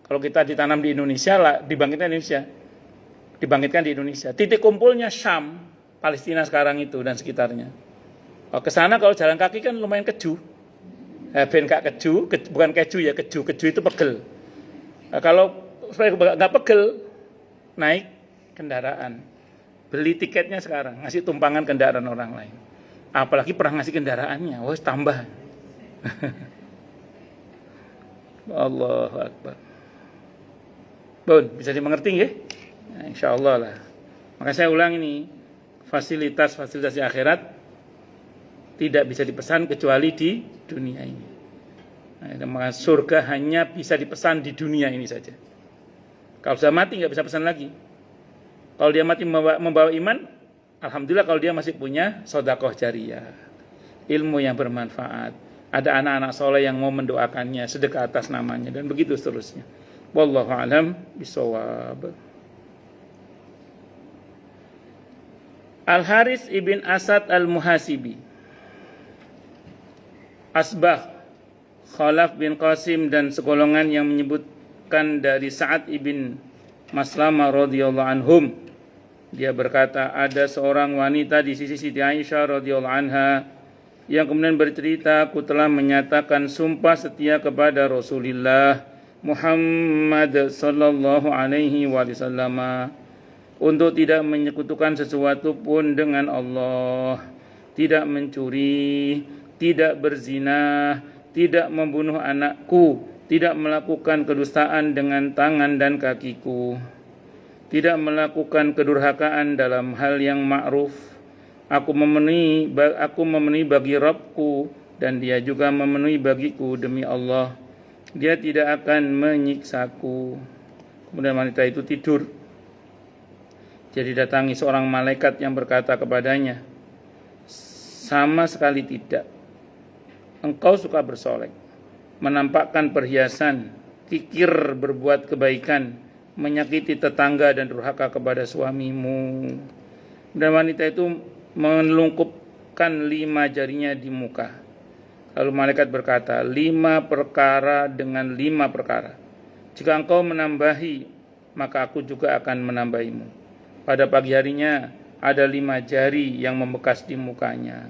Kalau kita ditanam di Indonesia lah, dibangkitkan di Indonesia. Titik kumpulnya Syam, Palestina sekarang itu dan sekitarnya. Ke sana kalau jalan kaki kan lumayan keju. Ben gak keju, bukan keju ya, keju itu pegel. Kalau supaya nggak pegel, naik kendaraan. Beli tiketnya sekarang, ngasih tumpangan kendaraan orang lain. Apalagi pernah ngasih kendaraannya, tambah. Allahu Akbar. Bisa dimengerti nggih? Nah, insyaallah lah. Maka saya ulang ini, fasilitas di akhirat tidak bisa dipesan kecuali di dunia ini. Nah, maka surga hanya bisa dipesan di dunia ini saja. Kalau sudah mati nggak bisa pesan lagi. Kalau dia mati membawa iman, alhamdulillah. Kalau dia masih punya sedekah jariyah, ilmu yang bermanfaat, ada anak-anak soleh yang mau mendoakannya, sedekah atas namanya, dan begitu seterusnya. Wallahu a'lam bishawab. Al-Haris ibn Asad al-Muhasibi Asbah, Khalaf bin Qasim dan segolongan yang menyebutkan dari Sa'ad ibn Maslamah radhiyallahu anhum. Dia berkata, ada seorang wanita di sisi Siti Aisyah radhiyallahu anha yang kemudian bercerita, aku telah menyatakan sumpah setia kepada Rasulullah Muhammad sallallahu alaihi wasallam untuk tidak menyekutukan sesuatu pun dengan Allah, tidak mencuri, tidak berzina, tidak membunuh anakku, tidak melakukan kedustaan dengan tangan dan kakiku, tidak melakukan kedurhakaan dalam hal yang ma'ruf. Aku memenuhi bagi Rabbku dan dia juga memenuhi bagiku demi Allah. Dia tidak akan menyiksaku. Kemudian wanita itu tidur. Jadi datangi seorang malaikat yang berkata kepadanya, sama sekali tidak. Engkau suka bersolek, menampakkan perhiasan, kikir berbuat kebaikan, menyakiti tetangga dan durhaka kepada suamimu. Dan wanita itu melungkupkan 5 jarinya di muka. Lalu malaikat berkata, 5 perkara dengan 5 perkara. Jika engkau menambahi, maka aku juga akan menambahimu. Pada pagi harinya ada 5 jari yang membekas di mukanya.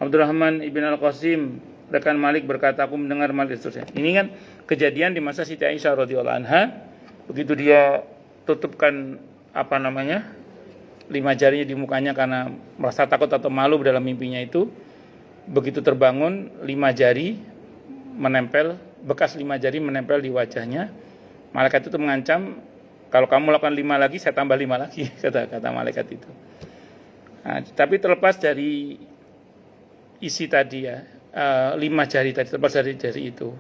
Abdurrahman ibn Al-Qasim, rekan Malik berkata, aku mendengar Malik seterusnya. Ini kan kejadian di masa Siti Aisyah radhiyallahu anha. Begitu dia tutupkan 5 jarinya di mukanya karena merasa takut atau malu dalam mimpinya itu. Begitu terbangun, 5 jari menempel, bekas 5 jari menempel di wajahnya. Malaikat itu mengancam, kalau kamu lakukan 5 lagi, saya tambah 5 lagi, kata malaikat itu. Nah, tapi terlepas dari isi tadi ya, 5 jari tadi, terlepas dari itu.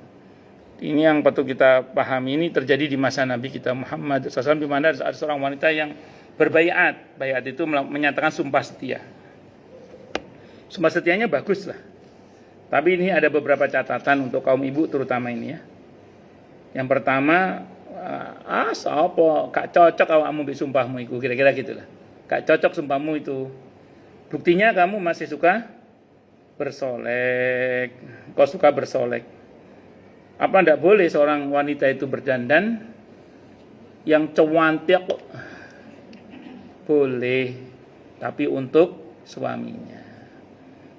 Ini yang patut kita pahami, ini terjadi di masa Nabi kita Muhammad SAW, di mana ada seorang wanita yang berbaiat. Baiat itu menyatakan sumpah setia. Sumpah setianya bagus lah. Tapi ini ada beberapa catatan untuk kaum ibu terutama ini ya. Yang pertama, sapa gak cocok awakmu mbek sumpahmu iku, kira-kira gitulah. Gak cocok sumpahmu itu. Buktinya kamu masih suka bersolek. Kau suka bersolek. Apa ndak boleh seorang wanita itu berdandan yang cewantik? Boleh, tapi untuk suaminya.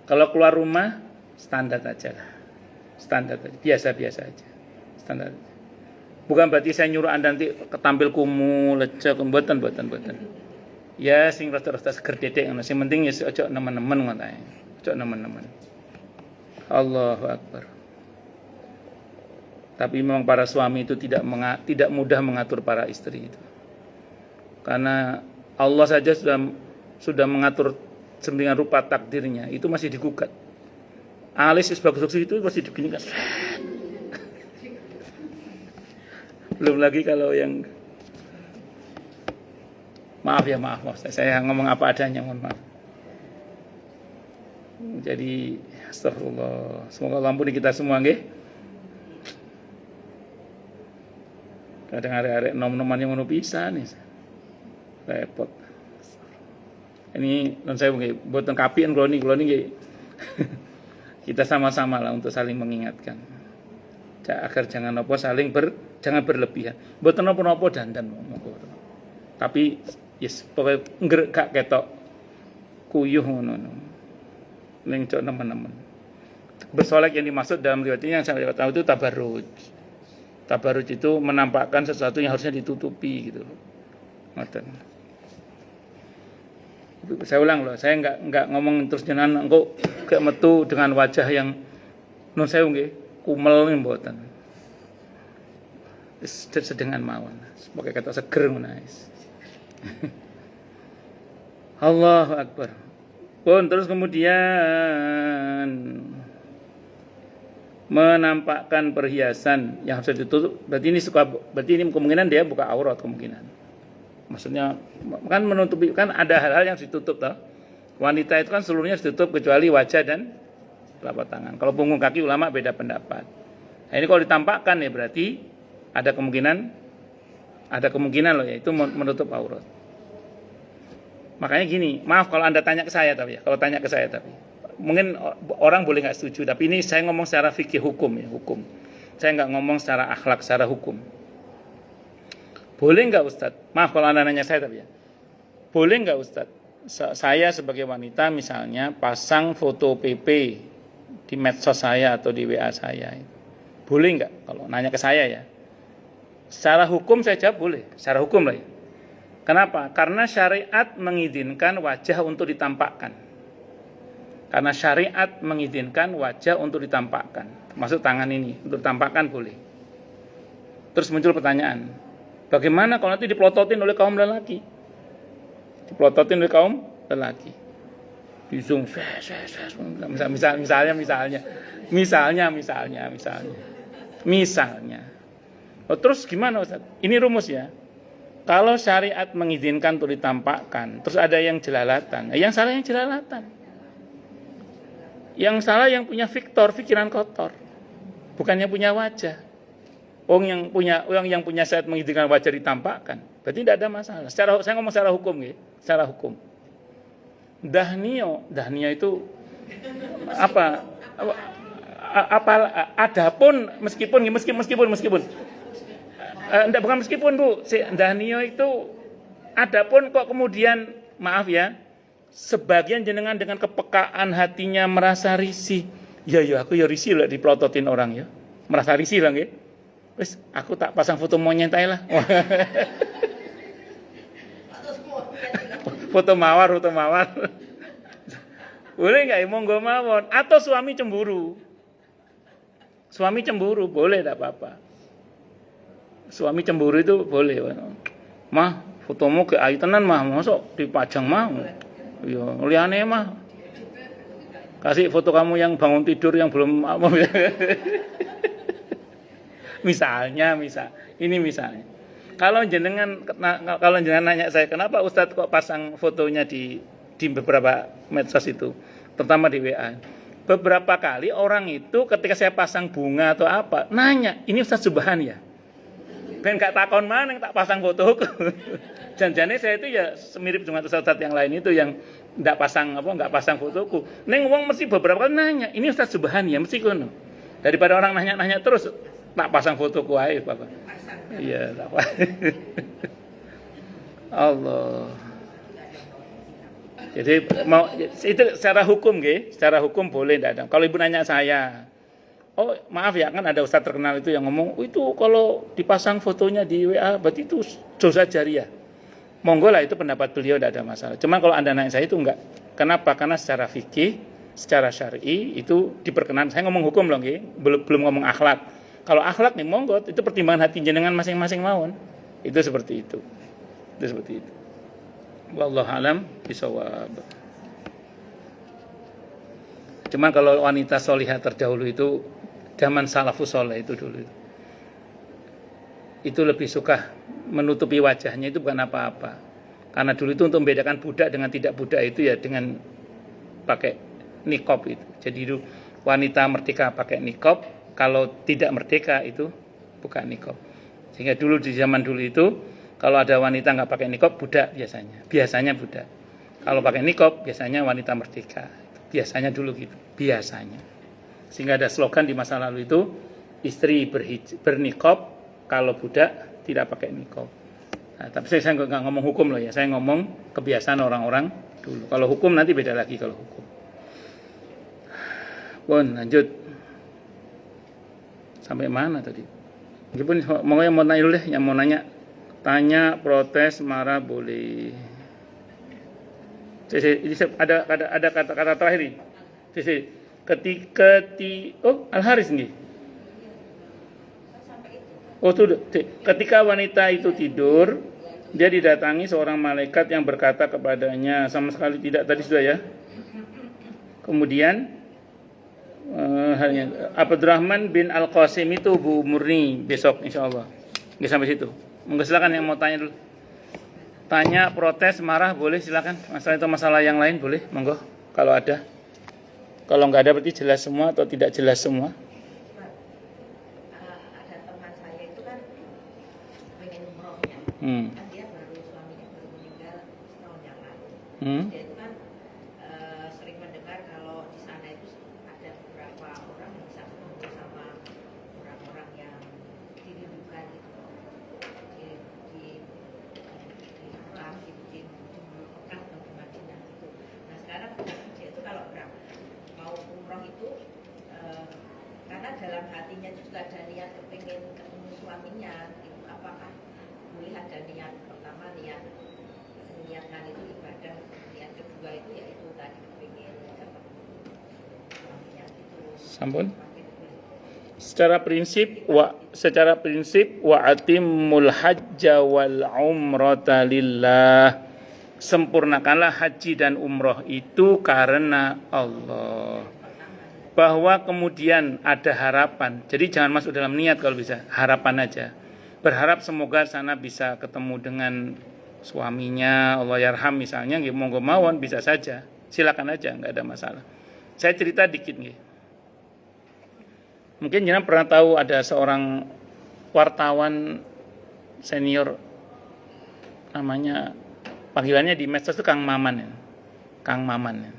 Kalau keluar rumah standar aja lah. Standar aja, biasa-biasa aja. Standar aja. Bukan berarti saya nyuruh Anda nanti ketampil kumuh, lecek, mboten. Ya sing rada-rada seger dedek ngono. Sing penting ya ojo nemen-nemen ngono ae. Ojo nemen-nemen. Allahu Akbar. Tapi memang para suami itu tidak mudah mengatur para istri itu. Karena Allah saja sudah mengatur sedemikian rupa takdirnya, itu masih digugat. Alis sebagai saksi itu masih diginikan. Belum lagi kalau yang maaf, saya ngomong apa adanya, mohon maaf. Jadi astagfirullah, semoga Allah ampuni kita semua nggih. Kadang arek-arek nom-noman yang ngono pisan nih. Repot. Ini non saya nggih mboten kapian kula niki nggih. Kita sama-sama lah untuk saling mengingatkan. Agar jangan jangan berlebihan. Mboten napa-napa dandan monggo. Tapi yes pokoke gak ketok kuyuh ngono. Ning cok nemen-nemen. Bersolek yang dimaksud dalam riwayat ini yang saya tahu itu tabarruj. Tabarruj itu menampakkan sesuatu yang harusnya ditutupi gitu loh. Ngoten. Saya ulang loh, saya enggak ngomong terus jenengan engko gak metu dengan wajah yang nun sewu nggih, kumel mboten. Wis sedengan mawon. Pokoke kata seger ngono wis. Allahu Akbar. Pun terus kemudian menampakkan perhiasan yang harus ditutup. Berarti ini kemungkinan dia buka aurat kemungkinan. Maksudnya kan menutupi, kan ada hal-hal yang ditutup toh. Wanita itu kan seluruhnya ditutup kecuali wajah dan telapak tangan. Kalau punggung kaki ulama beda pendapat. Nah, ini kalau ditampakkan ya berarti ada kemungkinan loh, yaitu menutup aurat. Makanya gini, maaf kalau Anda tanya ke saya tapi ya, mungkin orang boleh nggak setuju, tapi ini saya ngomong secara fikih hukum ya, hukum. Saya nggak ngomong secara akhlak, secara hukum. Boleh nggak Ustadz? Maaf kalau Anda nanya saya tapi ya. Boleh nggak Ustadz? Saya sebagai wanita misalnya pasang foto PP di medsos saya atau di WA saya. Boleh nggak? Kalau nanya ke saya ya. Secara hukum saya jawab boleh. Secara hukum lah ya. Kenapa? Karena syariat mengizinkan wajah untuk ditampakkan. Karena syariat mengizinkan wajah untuk ditampakkan. Termasuk tangan ini. Untuk ditampakkan boleh. Terus muncul pertanyaan. Bagaimana kalau nanti dipelototin oleh kaum lelaki? Dipelototin oleh kaum lelaki. Di zoom. Misalnya. Oh, terus gimana Ustaz? Ini rumus ya. Kalau syariat mengizinkan untuk ditampakkan, terus ada yang jelalatan. Yang salah yang jelalatan. Yang salah yang punya pikiran kotor. Bukannya punya wajah. Yang punya syariat mengizinkan wajah ditampakkan. Berarti tidak ada masalah. Saya ngomong secara hukum ya, secara hukum. Dahnio itu apa? Adapun meskipun enggak, bukan meskipun Bu, dahnio itu adapun kok kemudian maaf ya, sebagian jenengan dengan kepekaan hatinya merasa risih. Ya aku ya risih lah dipelototin orang ya. Merasa risih lah nggih. Wis aku tak pasang foto monyet ae lah. Foto mawar. Boleh enggak ya, monggo mawon. Atau suami cemburu. Boleh enggak apa-apa. Suami cemburu itu boleh. Mah, fotomu ke ayu tenan mah, mosok dipajang mah. Ya, liyane mah. Kasih foto kamu yang bangun tidur yang belum apa. Misalnya. Kalau jenengan nanya saya, kenapa Ustadz kok pasang fotonya di beberapa medsos itu, terutama di WA. Beberapa kali orang itu ketika saya pasang bunga atau apa, nanya, ini Ustadz Subhan ya? Ben gak takon mana yang tak pasang fotoku. Janjane saya itu ya mirip dengan ustadz yang lain itu yang enggak pasang fotoku. Neng wong mesti beberapa kali nanya, ini Ustadz Subhan ya, mesti kono. Daripada orang nanya terus, tak pasang fotoku aja, Bapak. Iya, tak apa. Allah. Jadi itu secara hukum nggih, secara hukum boleh enggak ada. Kalau Ibu nanya saya, oh maaf ya, kan ada ustadz terkenal itu yang ngomong, itu kalau dipasang fotonya di WA berarti itu dosa jariah. Monggo lah, itu pendapat beliau, tidak ada masalah. Cuma kalau Anda nanya saya itu enggak. Kenapa? Karena secara fikih, secara syar'i itu diperkenan. Saya ngomong hukum loh nggih, belum ngomong akhlak. Kalau akhlak nih monggo, itu pertimbangan hati jenengan masing-masing mawon. Itu seperti itu. Wallahu alam bisawab. Cuma kalau wanita solihah terdahulu itu zaman salafus soleh itu dulu itu lebih suka menutupi wajahnya, itu bukan apa-apa. Karena dulu itu untuk membedakan budak dengan tidak budak itu ya dengan pakai niqab itu. Jadi itu wanita merdeka pakai niqab, kalau tidak merdeka itu bukan niqab. Sehingga dulu di zaman dulu itu kalau ada wanita nggak pakai niqab, budak biasanya budak. Kalau pakai niqab biasanya wanita merdeka. Biasanya dulu gitu, biasanya. Sehingga ada slogan di masa lalu itu, istri berniqab, kalau budak tidak pakai niqab. Nah, tapi saya nggak ngomong hukum loh ya, saya ngomong kebiasaan orang-orang dulu. Kalau hukum nanti beda lagi kalau hukum. Lanjut. Sampai mana tadi? Meskipun mau nanya dulu deh, yang mau nanya. Tanya, protes, marah boleh. Ini ada kata-kata terakhir nih. Al-Haris nih. Ketika wanita itu tidur, dia didatangi seorang malaikat yang berkata kepadanya, sama sekali tidak, tadi sudah ya. Kemudian Abdurrahman bin Al-Qasim itu Bu Murni besok insyaallah. Nggak sampai situ. Monggo silakan yang mau tanya dulu. Tanya, protes, marah boleh, silakan. Masalah itu masalah yang lain boleh, monggo kalau ada. Kalau nggak ada berarti jelas semua atau tidak jelas semua. Ada teman saya itu kan pengen umrohnya. Kan dia suaminya baru meninggal setahun yang lalu. Dia itu kan sering mendengar kalau di sana dalam hatinya juga ada niat kepingin ketemu suaminya, itu apakah boleh ada niat pertama, niatkan itu ibadah, niat kedua itu yaitu tadi kepingin ketemu suaminya itu. Sampun. Secara prinsip wa atimmul hajja wal umrata lillah. Sempurnakanlah haji dan umroh itu karena Allah. Bahwa kemudian ada harapan. Jadi jangan masuk dalam niat kalau bisa, harapan aja. Berharap semoga sana bisa ketemu dengan suaminya, Allah yarham misalnya, monggo mawon bisa saja. Silakan aja, nggak ada masalah. Saya cerita dikit nih. Mungkin jangan pernah tahu ada seorang wartawan senior, namanya panggilannya di medsos itu Kang Maman ya. Kang Maman ya.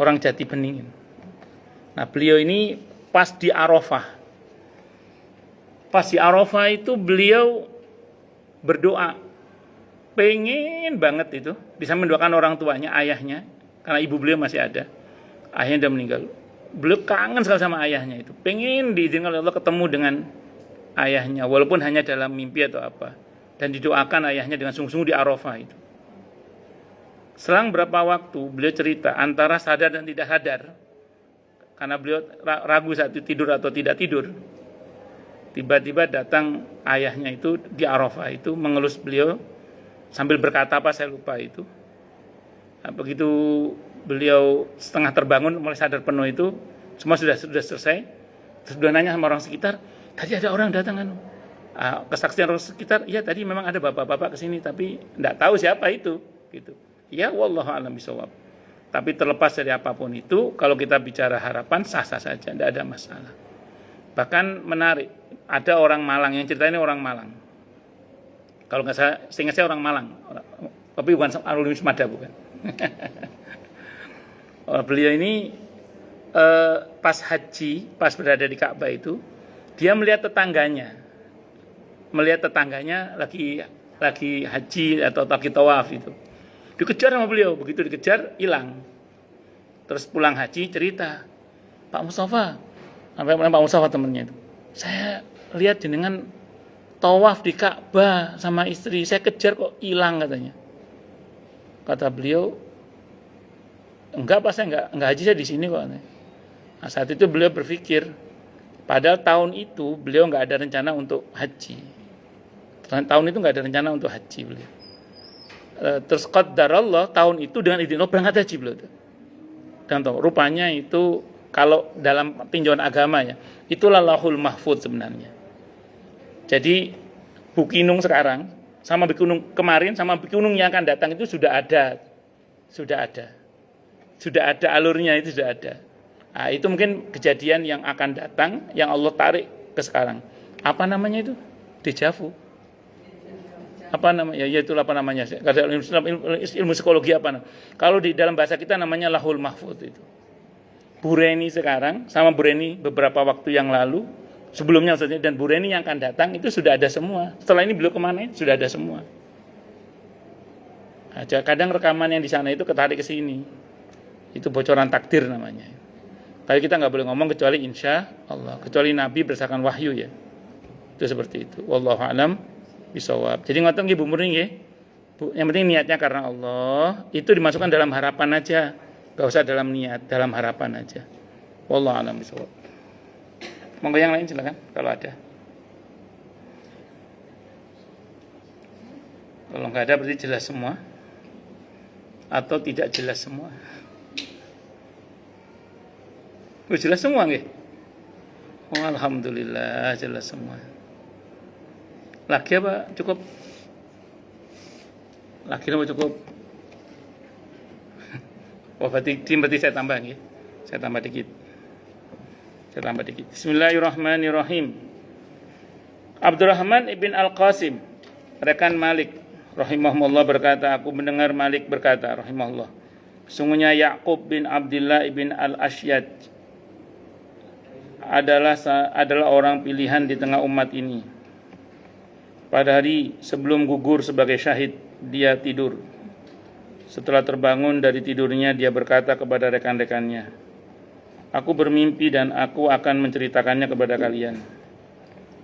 Orang Jati Bening. Nah, beliau ini pas di Arafah. Pas di Arafah itu beliau berdoa. Pengen banget itu bisa mendoakan orang tuanya, ayahnya, karena ibu beliau masih ada. Ayahnya udah meninggal. Beliau kangen sekali sama ayahnya itu. Pengen diizinkan oleh Allah ketemu dengan ayahnya, walaupun hanya dalam mimpi atau apa. Dan didoakan ayahnya dengan sungguh-sungguh di Arafah itu. Selang berapa waktu beliau cerita antara sadar dan tidak sadar, karena beliau ragu saat itu tidur atau tidak tidur. Tiba-tiba datang ayahnya itu di Arafah itu mengelus beliau sambil berkata apa saya lupa itu. Nah, begitu beliau setengah terbangun mulai sadar penuh itu, semua sudah selesai. Terus beliau nanya sama orang sekitar, tadi ada orang datang kan? Kesaksian orang sekitar, iya tadi memang ada bapak-bapak kesini, tapi tidak tahu siapa itu. Gitu. Ya wallahu a'lam bishawab. Tapi terlepas dari apapun itu, kalau kita bicara harapan sah-sah saja, tidak ada masalah. Bahkan menarik, ada orang Malang yang cerita ini orang Malang. Kalau nggak salah, seingat saya orang Malang, tapi bukan alumni Wismada bukan. Beliau ini pas haji, pas berada di Ka'bah itu, dia melihat tetangganya lagi haji atau lagi tawaf itu. Dikejar sama beliau, begitu dikejar hilang. Terus pulang haji cerita, Pak Mustafa, sampai Pak Mustafa temannya itu, saya lihat jenengan tawaf di Ka'bah sama istri, saya kejar kok hilang katanya. Kata beliau, enggak Pak, saya enggak haji, saya di sini kok. Nah, saat itu beliau berpikir, padahal tahun itu beliau enggak ada rencana untuk haji. Tahun itu enggak ada rencana untuk haji beliau. Terus qaddarallah tahun itu dengan izin Allah berangkat haji beliau. Dan rupanya itu kalau dalam tinjauan agama ya, itulah Lauhul Mahfuz sebenarnya. Jadi Bukinung sekarang sama Bukinung kemarin sama Bukinung yang akan datang itu sudah ada alurnya, itu sudah ada. Nah, itu mungkin kejadian yang akan datang yang Allah tarik ke sekarang. Apa namanya itu? Dejavu. Apa namanya? Ya itulah apa namanya? Ilmu psikologi apa namanya? Kalau di dalam bahasa kita namanya Lauhul Mahfuz itu. Bureni sekarang sama Bureni beberapa waktu yang lalu, sebelumnya maksudnya, dan Bureni yang akan datang itu sudah ada semua. Setelah ini beliau kemana? Sudah ada semua. Nah, kadang rekaman yang di sana itu ketarik ke sini. Itu bocoran takdir namanya. Tapi kita nggak boleh ngomong kecuali insya Allah, kecuali Nabi berdasarkan wahyu ya. Itu seperti itu. Wallahu a'lam bishawab. Jadi ngoten nggih Bu Murni nggih. Yang penting niatnya karena Allah, itu dimasukkan dalam harapan aja. Enggak usah dalam niat, dalam harapan aja. Wallahu a'lam bishawab. Monggo yang lain silakan kalau ada. Kalau nggak ada berarti jelas semua atau tidak jelas semua. Jelas semua nggih. Oh, alhamdulillah jelas semua. Lagi apa cukup? Lagi apa cukup? Oh, berarti saya tambah nggih. Saya tambah dikit. Bismillahirrahmanirrahim. Abdurrahman ibn Al-Qasim, rekan Malik rahimahullah berkata, aku mendengar Malik berkata rahimahullah, sungguhnya Ya'qub bin Abdullah ibn Al-Ashyad adalah orang pilihan di tengah umat ini. Pada hari sebelum gugur sebagai syahid, dia tidur. Setelah terbangun dari tidurnya, dia berkata kepada rekan-rekannya, Aku bermimpi dan aku akan menceritakannya kepada kalian.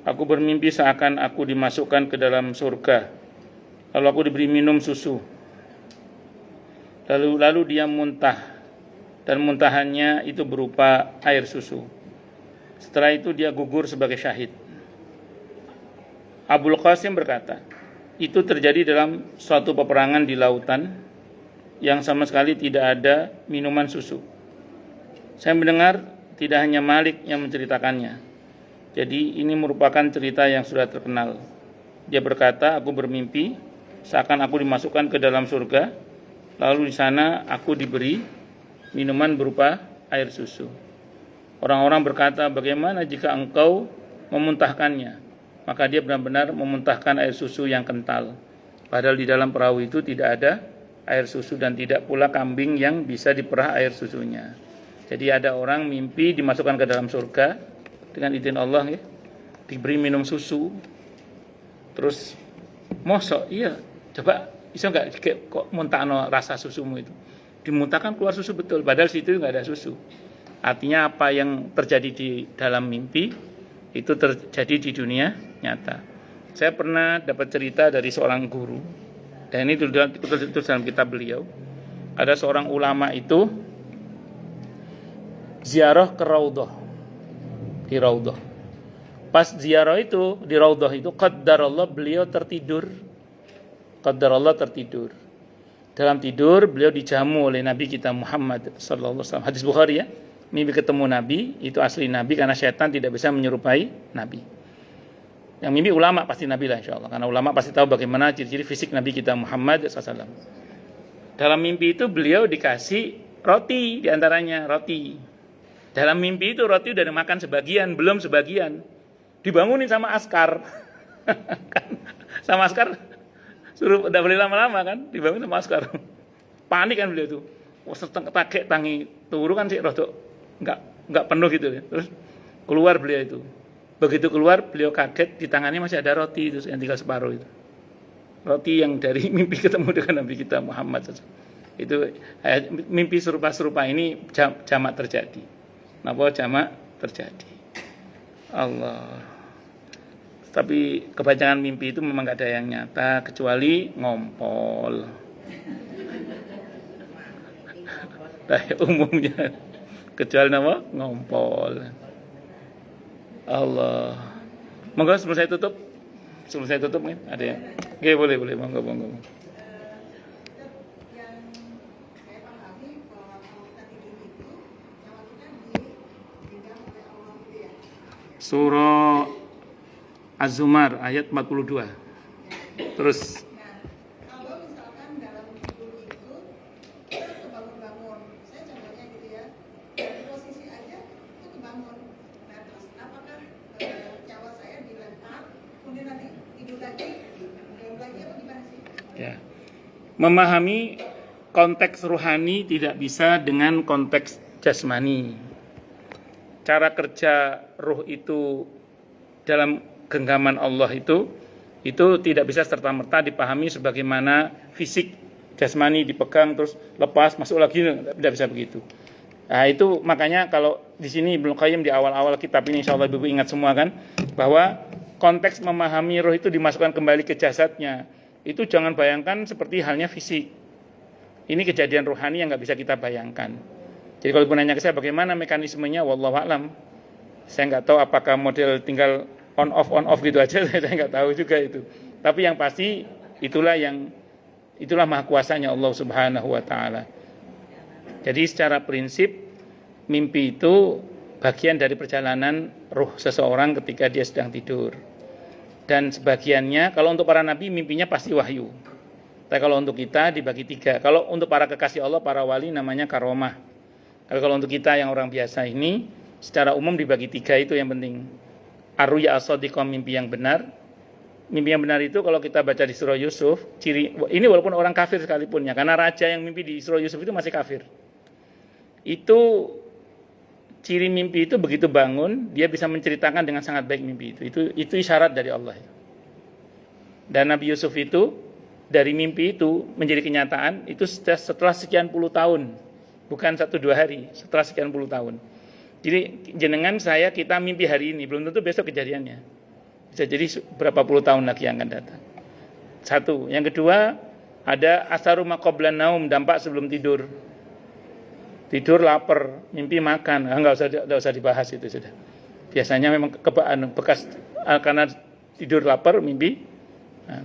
Aku bermimpi seakan aku dimasukkan ke dalam surga. Lalu aku diberi minum susu. Lalu dia muntah. Dan muntahannya itu berupa air susu. Setelah itu dia gugur sebagai syahid. Abul Qasim berkata, itu terjadi dalam suatu peperangan di lautan yang sama sekali tidak ada minuman susu. Saya mendengar tidak hanya Malik yang menceritakannya. Jadi ini merupakan cerita yang sudah terkenal. Dia berkata, aku bermimpi seakan aku dimasukkan ke dalam surga, lalu di sana aku diberi minuman berupa air susu. Orang-orang berkata, bagaimana jika engkau memuntahkannya? Maka dia benar-benar memuntahkan air susu yang kental. Padahal di dalam perahu itu tidak ada air susu dan tidak pula kambing yang bisa diperah air susunya. Jadi ada orang mimpi dimasukkan ke dalam surga dengan izin Allah, ya, diberi minum susu. Terus mosok, iya, coba bisa nggak kok muntahno rasa susumu itu? Dimuntahkan keluar susu betul, padahal situ nggak ada susu. Artinya apa yang terjadi di dalam mimpi itu terjadi di dunia nyata. Saya pernah dapat cerita dari seorang guru, dan ini tertulis dalam kitab beliau. Ada seorang ulama itu ziarah ke Raudhah, di Raudhah. Pas ziarah itu di Raudhah itu, qaddarallah beliau tertidur. Qaddarallah tertidur. Dalam tidur beliau dijamu oleh Nabi kita Muhammad sallallahu alaihi wasallam. Hadis Bukhari, ya. Mimpi ketemu Nabi, itu asli Nabi karena setan tidak bisa menyerupai Nabi. Yang mimpi ulama pasti Nabi lah, insya Allah. Karena ulama pasti tahu bagaimana ciri-ciri fisik Nabi kita Muhammad SAW. Dalam mimpi itu beliau dikasih roti, diantaranya roti. Dalam mimpi itu roti udah dimakan sebagian, belum sebagian. Dibangunin sama askar. Kan, sama askar, suruh udah boleh lama-lama kan, dibangunin sama askar. Panik kan beliau tuh. Pakai tangi turu kan sih rodo nggak penuh gitu ya. Terus keluar beliau itu. Begitu keluar beliau kaget, di tangannya masih ada roti itu yang tinggal separuh itu. Roti yang dari mimpi ketemu dengan Nabi kita Muhammad. Itu mimpi serupa-serupa ini jamak terjadi. Napa jamak terjadi? Allah. Tapi kebanyakan mimpi itu memang gak ada yang nyata kecuali ngompol. Nah, umumnya kecuali nama ngompol. Allah. Monggo sebelum saya tutup. Sebelum saya tutup nih, ada yang. Oke, boleh, monggo. Yang saya pahami bahwa kalau kita tidur itu nyawa kita dipegang oleh Allah gitu ya. Surah Az-Zumar ayat 42. Terus Kalau misalkan dalam tidur itu kita kebangun-bangun, saya contohnya gitu ya, dari posisi aja itu kebangun. Nah terus apakah nyawa saya dilempar, kemudian nanti tidur lagi apa gimana sih? ya. Memahami konteks ruhani tidak bisa dengan konteks jasmani. Cara kerja ruh itu dalam genggaman Allah itu tidak bisa serta-merta dipahami sebagaimana fisik jasmani dipegang terus lepas masuk lagi, tidak bisa begitu. Nah, itu makanya kalau di sini Ibnu Qayyim di awal-awal kitab ini insyaallah Ibu ingat semua kan bahwa konteks memahami roh itu dimasukkan kembali ke jasadnya. Itu jangan bayangkan seperti halnya fisik. Ini kejadian rohani yang nggak bisa kita bayangkan. Jadi kalau Ibu nanya ke saya bagaimana mekanismenya, wallahu a'lam. Saya nggak tahu apakah model tinggal on off gitu aja, saya nggak tahu juga itu. Tapi yang pasti itulah maha kuasanya Allah Subhanahu wa taala. Jadi secara prinsip mimpi itu bagian dari perjalanan ruh seseorang ketika dia sedang tidur. Dan sebagiannya kalau untuk para nabi mimpinya pasti wahyu. Tapi kalau untuk kita dibagi 3. Kalau untuk para kekasih Allah, para wali namanya karomah. Tapi kalau untuk kita yang orang biasa ini secara umum dibagi 3 itu yang penting. Ar-ruya as-shadiqah, mimpi yang benar. Mimpi yang benar itu kalau kita baca di surah Yusuf, ini walaupun orang kafir sekalipun ya, karena raja yang mimpi di surah Yusuf itu masih kafir. Itu ciri mimpi itu begitu bangun, dia bisa menceritakan dengan sangat baik mimpi itu. Itu isyarat dari Allah. Dan Nabi Yusuf itu dari mimpi itu menjadi kenyataan itu setelah sekian puluh tahun, bukan 1-2 hari, setelah sekian puluh tahun. Jadi jenengan saya kita mimpi hari ini, belum tentu besok kejadiannya. Bisa jadi berapa puluh tahun lagi yang akan datang. Satu. Yang kedua, ada asaru ma qablan naum, dampak sebelum tidur. Tidur lapar, mimpi makan. Enggak usah dibahas itu sudah. Biasanya memang bekas karena tidur lapar, mimpi. Nah.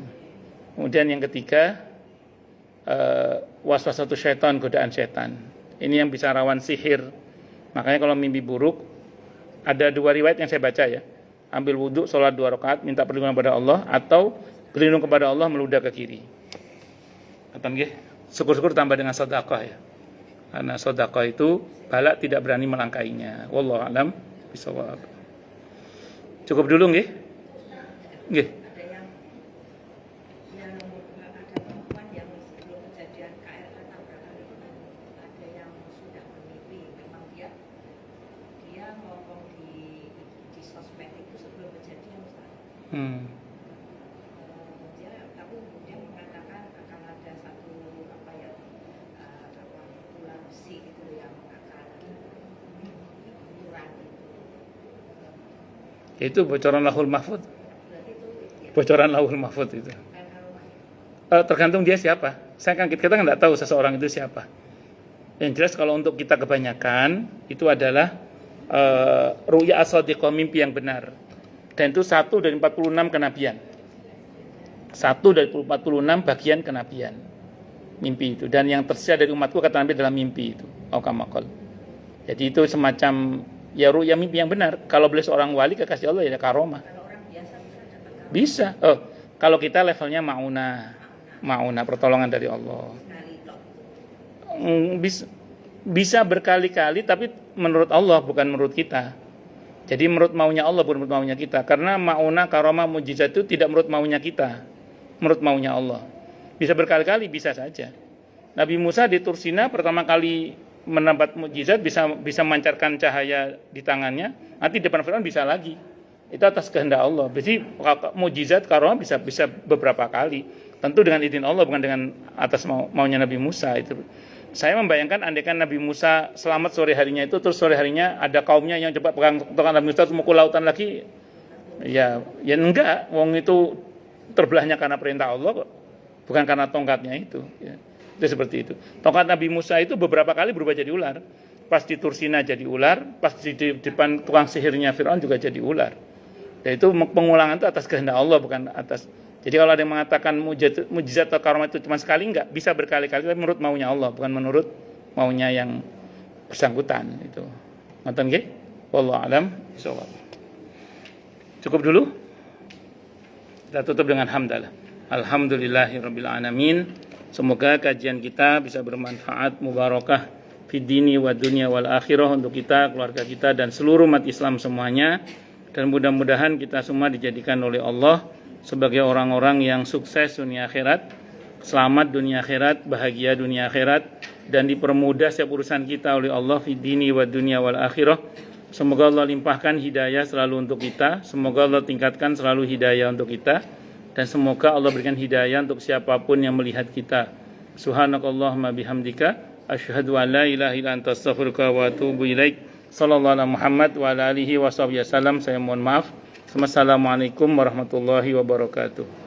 Kemudian yang ketiga, waswasatu syaitan, godaan syaitan. Ini yang bisa rawan sihir. Makanya kalau mimpi buruk, ada 2 riwayat yang saya baca ya. Ambil wudhu, sholat 2 rakaat, minta perlindungan kepada Allah, atau berlindung kepada Allah meludah ke kiri. Syukur-syukur tambah dengan sedekah ya. Karena sedekah itu bala tidak berani melangkainya. Wallahu a'lam bishawab. Cukup dulu nggih? Nggih. Ada yang ada perempuan yang sebelum kejadian KRL tabrakan itu kan ada yang sudah bermimpi, memang dia ngomong di sosmed itu sebelum kejadian Ustaz. Dia mengatakan akan ada satu bulan besi itu yang akan mengurangi Itu bocoran lahul mahfud. berarti itu ya, Bocoran lahul mahfud itu. kan aromanya. Tergantung dia siapa. Kita kan nggak tahu seseorang itu siapa. Yang jelas kalau untuk kita kebanyakan itu adalah ru'ya as-shadiqah, mimpi yang benar. Dan itu 1 dari 46 kenabian. 1 dari 46 bagian kenabian. Mimpi itu. Dan yang tersisa dari umatku kata Nabi dalam mimpi itu. Aukamakol. Jadi itu semacam ya ru'ya mimpi yang benar. Kalau boleh seorang wali kekasih Allah ya karomah. Kalau orang biasa bisa dapat karomah Bisa. Kalau kita levelnya mauna pertolongan dari Allah. sekali tok. Bisa berkali-kali tapi menurut Allah bukan menurut kita. Jadi menurut maunya Allah bukan menurut maunya kita. Karena mauna karomah mujizat itu tidak menurut maunya kita, menurut maunya Allah. Bisa berkali-kali, bisa saja. Nabi Musa di Tursina pertama kali mendapat mujizat, bisa memancarkan cahaya di tangannya. Nanti di depan Firaun bisa lagi. Itu atas kehendak Allah. Jadi mujizat karomah bisa beberapa kali. Tentu dengan izin Allah, bukan dengan atas maunya Nabi Musa itu. Saya membayangkan andaikan Nabi Musa selamat sore harinya itu, terus sore harinya ada kaumnya yang coba pegang tangan Nabi Musa mukul lautan lagi, ya enggak, wong itu terbelahnya karena perintah Allah kok, bukan karena tongkatnya itu. Ya. Itu seperti itu. Tongkat Nabi Musa itu beberapa kali berubah jadi ular. Pas di Tursina jadi ular, pas di depan tukang sihirnya Firaun juga jadi ular. Dan itu pengulangan itu atas kehendak Allah, bukan atas. Jadi kalau ada yang mengatakan mujizat atau karomah itu cuma sekali, enggak, bisa berkali-kali, tapi menurut maunya Allah, bukan menurut maunya yang bersangkutan itu. Ngoten nggih? Wallahu a'lam bishawab. Cukup dulu. Kita tutup dengan hamdalah. Alhamdulillahirabbil alamin. Semoga kajian kita bisa bermanfaat, mubarakah fid dini wa dunya wal akhirah untuk kita, keluarga kita dan seluruh umat Islam semuanya. Dan mudah-mudahan kita semua dijadikan oleh Allah sebagai orang-orang yang sukses dunia akhirat, selamat dunia akhirat, bahagia dunia akhirat, dan dipermudah setiap urusan kita oleh Allah fid dini wa dunya wal akhirah. Semoga Allah limpahkan hidayah selalu untuk kita, semoga Allah tingkatkan selalu hidayah untuk kita, dan semoga Allah berikan hidayah untuk siapapun yang melihat kita. Subhanakallahumma bihamdika asyhadu an la ilaha illa anta astaghfiruka wa atubu ilaik. Sallallahu alaihi Muhammad wa ala alihi wa sahbihi wasallam. Saya mohon maaf. Assalamualaikum warahmatullahi wabarakatuh.